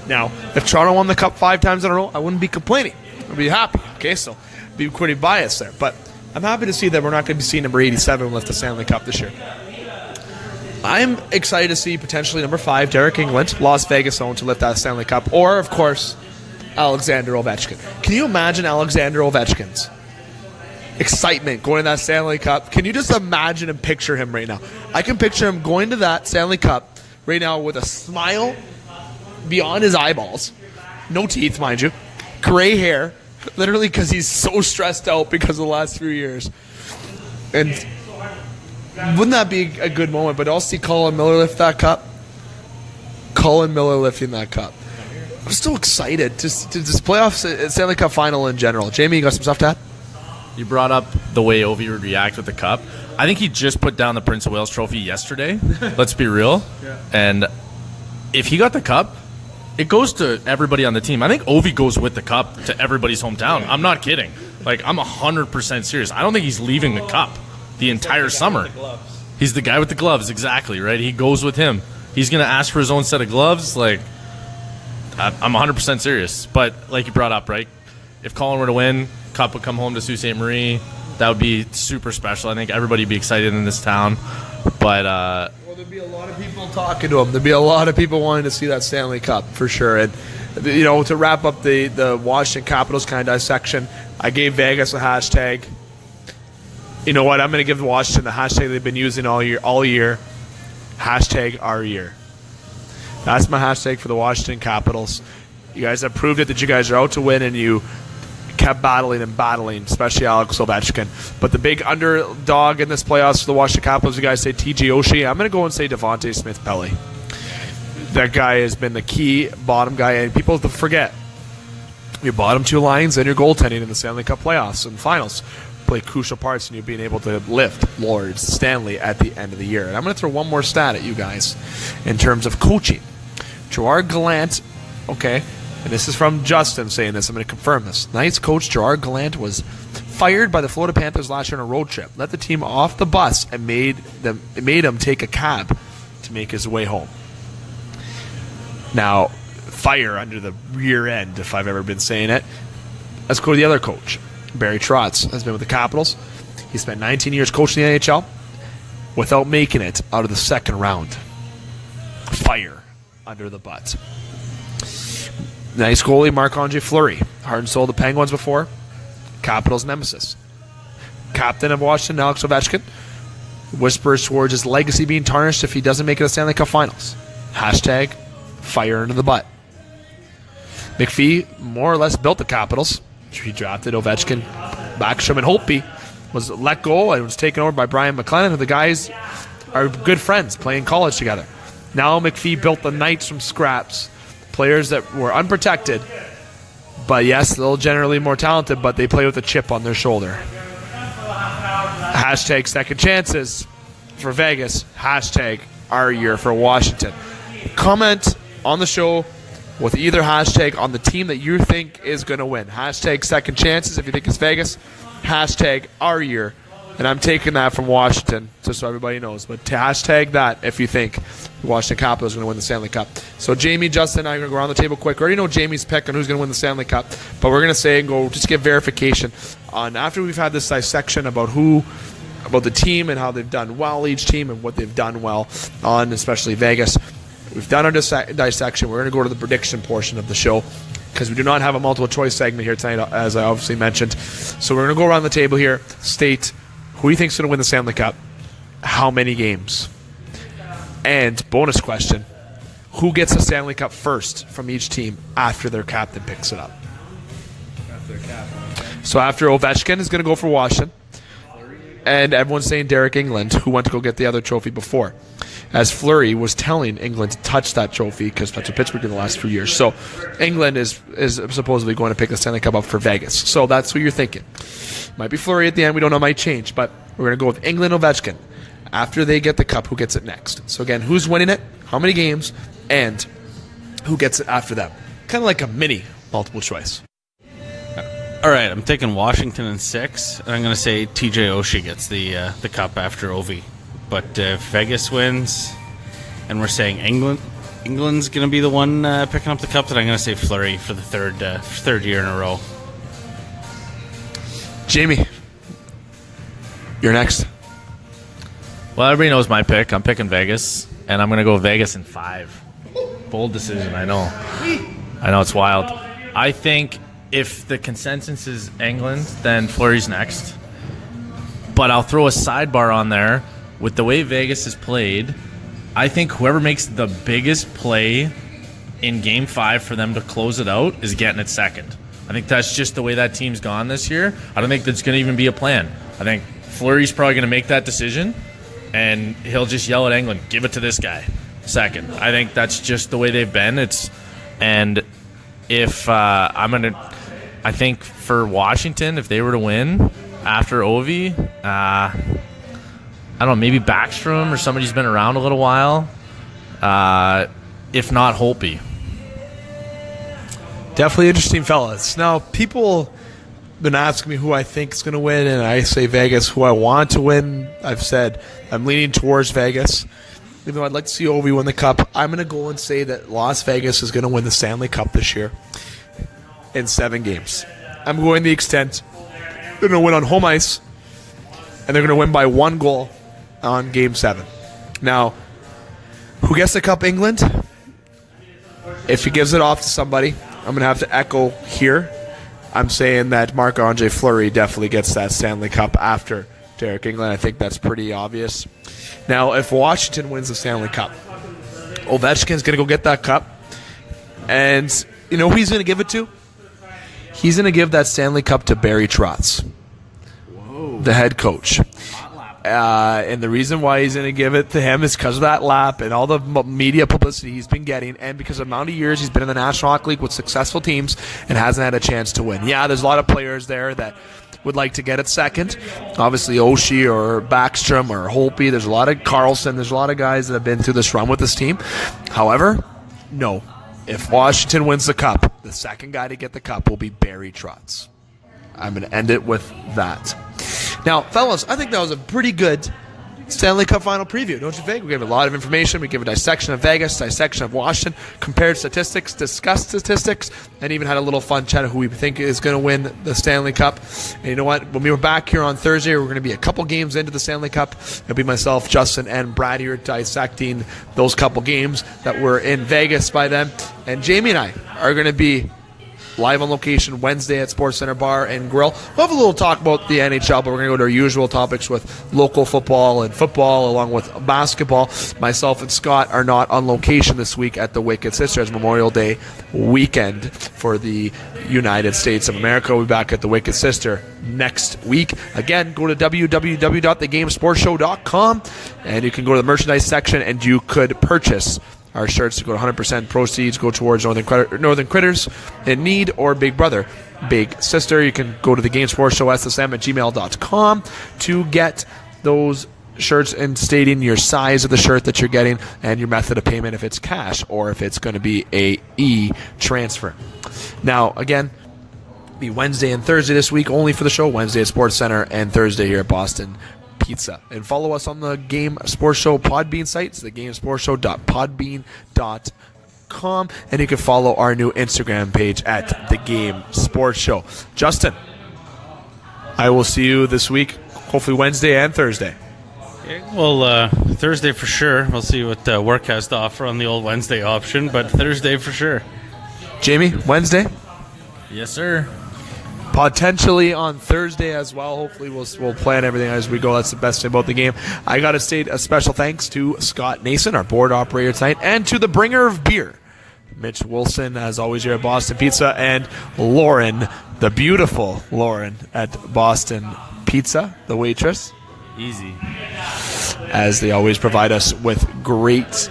Now, if Toronto won the Cup 5 times in a row, I wouldn't be complaining. I'd be happy. Okay, so be pretty biased there. But I'm happy to see that we're not going to be seeing number 87 lift the Stanley Cup this year. I'm excited to see potentially number 5, Derek England, Las Vegas owned, to lift that Stanley Cup. Or, of course, Alexander Ovechkin. Can you imagine Alexander Ovechkin's excitement going to that Stanley Cup? Can you just imagine and picture him right now? I can picture him going to that Stanley Cup right now with a smile beyond his eyeballs. No teeth, mind you. Gray hair. Literally because he's so stressed out because of the last few years. And wouldn't that be a good moment? But I'll see Colin Miller lift that cup. Colin Miller lifting that cup. I'm still excited to this playoffs, Stanley Cup final in general. Jamie, you got some stuff to add? You brought up the way Ovi would react with the cup. I think he just put down the Prince of Wales trophy yesterday. Let's be real. Yeah. And if he got the cup, it goes to everybody on the team. I think Ovi goes with the cup to everybody's hometown. I'm not kidding. Like, I'm 100% serious. I don't think he's leaving the cup the entire summer. He's the guy with the gloves, exactly, right? He goes with him. He's going to ask for his own set of gloves. Like, I'm 100% serious. But like you brought up, right? If Colin were to win, cup would come home to Sault Ste. Marie. That would be super special. I think everybody would be excited in this town. But well, there'd be a lot of people talking to him. There'd be a lot of people wanting to see that Stanley Cup for sure. And you know, to wrap up the Washington Capitals kind of dissection, I gave Vegas a hashtag. You know what? I'm going to give Washington the hashtag they've been using all year. Hashtag our year. That's my hashtag for the Washington Capitals. You guys have proved it that you guys are out to win, and you kept battling, especially Alex Ovechkin. But the big underdog in this playoffs for the Washington Capitals, you guys say TJ Oshie. I'm going to go and say Devontae Smith-Pelly. That guy has been the key bottom guy, and people forget your bottom 2 lines and your goaltending in the Stanley Cup playoffs and finals. play crucial parts in you being able to lift Lord Stanley at the end of the year. And I'm going to throw one more stat at you guys in terms of coaching. Gerard Gallant, okay, and this is from Justin saying this. I'm going to confirm this. Knights coach Gerard Gallant was fired by the Florida Panthers last year on a road trip. Let the team off the bus and made him take a cab to make his way home. Now, fire under the rear end, if I've ever been saying it. Let's go to the other coach. Barry Trotz has been with the Capitals. He spent 19 years coaching the NHL without making it out of the second round. Fire under the butt. Nice goalie, Marc-Andre Fleury. Heart and soul of the Penguins before. Capitals nemesis. Captain of Washington, Alex Ovechkin. Whispers towards his legacy being tarnished if he doesn't make it to Stanley Cup Finals. Hashtag fire under the butt. McPhee more or less built the Capitals. He drafted Ovechkin, Backstrom, and Holtby. Was let go and was taken over by Brian McLennan. The guys are good friends, playing college together. Now McPhee built the Knights from scraps. Players that were unprotected, but yes, a little generally more talented, but they play with a chip on their shoulder. Hashtag second chances for Vegas. Hashtag our year for Washington. Comment on the show with either hashtag on the team that you think is going to win. Hashtag second chances if you think it's Vegas. Hashtag our year. And I'm taking that from Washington, just so everybody knows. But hashtag that if you think the Washington Capitals are going to win the Stanley Cup. So Jamie, Justin, and I are going to go around the table quick. We already know Jamie's pick on who's going to win the Stanley Cup. But we're going to say and go just get verification on after we've had this dissection about the team and how they've done well, each team, and what they've done well on, especially Vegas. We've done our dissection. We're going to go to the prediction portion of the show because we do not have a multiple choice segment here tonight, as I obviously mentioned. So we're going to go around the table here, state who do you think is going to win the Stanley Cup, how many games, and bonus question, who gets the Stanley Cup first from each team after their captain picks it up. So after Ovechkin is going to go for Washington, and everyone's saying Derek England, who went to go get the other trophy before, as Fleury was telling England to touch that trophy because that's what Pittsburgh did the last few years. So England is supposedly going to pick the Stanley Cup up for Vegas. So that's who you're thinking. Might be Fleury at the end. We don't know. Might change. But we're going to go with England, Ovechkin. After they get the cup, who gets it next? So again, who's winning it? How many games? And who gets it after them? Kind of like a mini multiple choice. All right, I'm taking Washington in 6, and I'm going to say TJ Oshie gets the cup after Ovi. But if Vegas wins, and we're saying England's going to be the one picking up the cup, then I'm going to say Fleury for the third year in a row. Jamie, you're next. Well, everybody knows my pick. I'm picking Vegas, and I'm going to go Vegas in 5. Bold decision, I know. I know, it's wild. I think if the consensus is England, then Fleury's next. But I'll throw a sidebar on there. With the way Vegas has played, I think whoever makes the biggest play in Game 5 for them to close it out is getting it second. I think that's just the way that team's gone this year. I don't think there's going to even be a plan. I think Fleury's probably going to make that decision, and he'll just yell at England, give it to this guy second. I think that's just the way they've been. I think for Washington, if they were to win after Ovi, I don't know, maybe Backstrom or somebody who's been around a little while. If not, Holtby. Definitely interesting, fellas. Now, people have been asking me who I think is going to win, and I say Vegas. Who I want to win, I've said I'm leaning towards Vegas. Even though I'd like to see Ovi win the Cup, I'm going to go and say that Las Vegas is going to win the Stanley Cup this year in 7 games. I'm going the extent they're going to win on home ice, and they're going to win by 1 goal on Game 7. Now, who gets the Cup? England? If he gives it off to somebody, I'm going to have to echo here. I'm saying that Marc-Andre Fleury definitely gets that Stanley Cup after Derek England. I think that's pretty obvious. Now, if Washington wins the Stanley Cup, Ovechkin's going to go get that cup. And you know who he's going to give it to? He's going to give that Stanley Cup to Barry Trotz, the head coach. And the reason why he's going to give it to him is because of that lap and all the media publicity he's been getting, and because of the amount of years he's been in the National Hockey League with successful teams and hasn't had a chance to win. Yeah, there's a lot of players there that would like to get it second. Obviously, Oshie or Backstrom or Holpe. There's a lot of Carlson. There's a lot of guys that have been through this run with this team. However, no. If Washington wins the Cup, the second guy to get the Cup will be Barry Trotz. I'm going to end it with that. Now, fellas, I think that was a pretty good Stanley Cup final preview, don't you think? We gave a lot of information. We gave a dissection of Vegas, dissection of Washington, compared statistics, discussed statistics, and even had a little fun chat of who we think is going to win the Stanley Cup. And you know what? When we were back here on Thursday, we're going to be a couple games into the Stanley Cup. It'll be myself, Justin, and Brad here dissecting those couple games that were in Vegas by then. And Jamie and I are going to be live on location Wednesday at Sports Center Bar and Grill. We'll have a little talk about the NHL, but we're going to go to our usual topics with local football and football along with basketball. Myself and Scott are not on location this week at the Wicked Sisters Memorial Day weekend for the United States of America. We'll be back at the Wicked Sister next week. Again, go to www.thegamesportshow.com and you can go to the merchandise section and you could purchase our shirts to go to 100% proceeds go towards Northern Critters in Need or Big Brother, Big Sister. You can go to the Game Sports Show ssm@gmail.com to get those shirts and stating your size of the shirt that you're getting and your method of payment, if it's cash or if it's going to be a e-transfer. Now, again, be Wednesday and Thursday this week only for the show. Wednesday at Sports Center and Thursday here at Boston Pizza. And follow us on the Game Sports Show Podbean site. It's thegamesportshow.podbean.com. And you can follow our new Instagram page at The Game Sports Show. Justin, I will see you this week, hopefully Wednesday and Thursday. Well, Thursday for sure. We'll see what work has to offer on the old Wednesday option, but Thursday for sure. Jamie, Wednesday? Yes, sir. Potentially on Thursday as well. Hopefully we'll plan everything as we go. That's the best thing about the game. I got to state a special thanks to Scott Nason, our board operator tonight, and to the bringer of beer, Mitch Wilson, as always here at Boston Pizza, and Lauren, the beautiful Lauren at Boston Pizza, the waitress. Easy. As they always provide us with great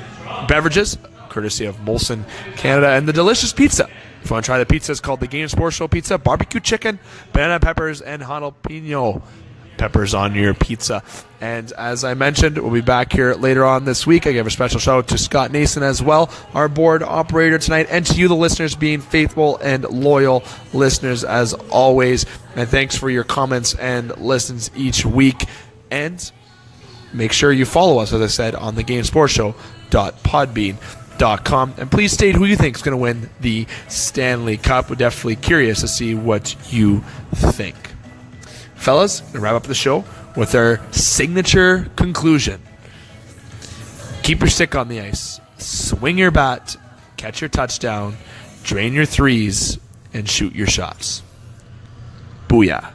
beverages, courtesy of Molson Canada, and the delicious pizza. If you want to try the pizza, it's called the Game Sports Show Pizza. Barbecue chicken, banana peppers, and jalapeno peppers on your pizza. And as I mentioned, we'll be back here later on this week. I give a special shout out to Scott Nason as well, our board operator tonight, and to you, the listeners, being faithful and loyal listeners as always. And thanks for your comments and listens each week. And make sure you follow us, as I said, on the GameSportsShow.podbean.com. And please state who you think is going to win the Stanley Cup. We're definitely curious to see what you think. Fellas, going to wrap up the show with our signature conclusion. Keep your stick on the ice, swing your bat, catch your touchdown, drain your threes, and shoot your shots. Booyah.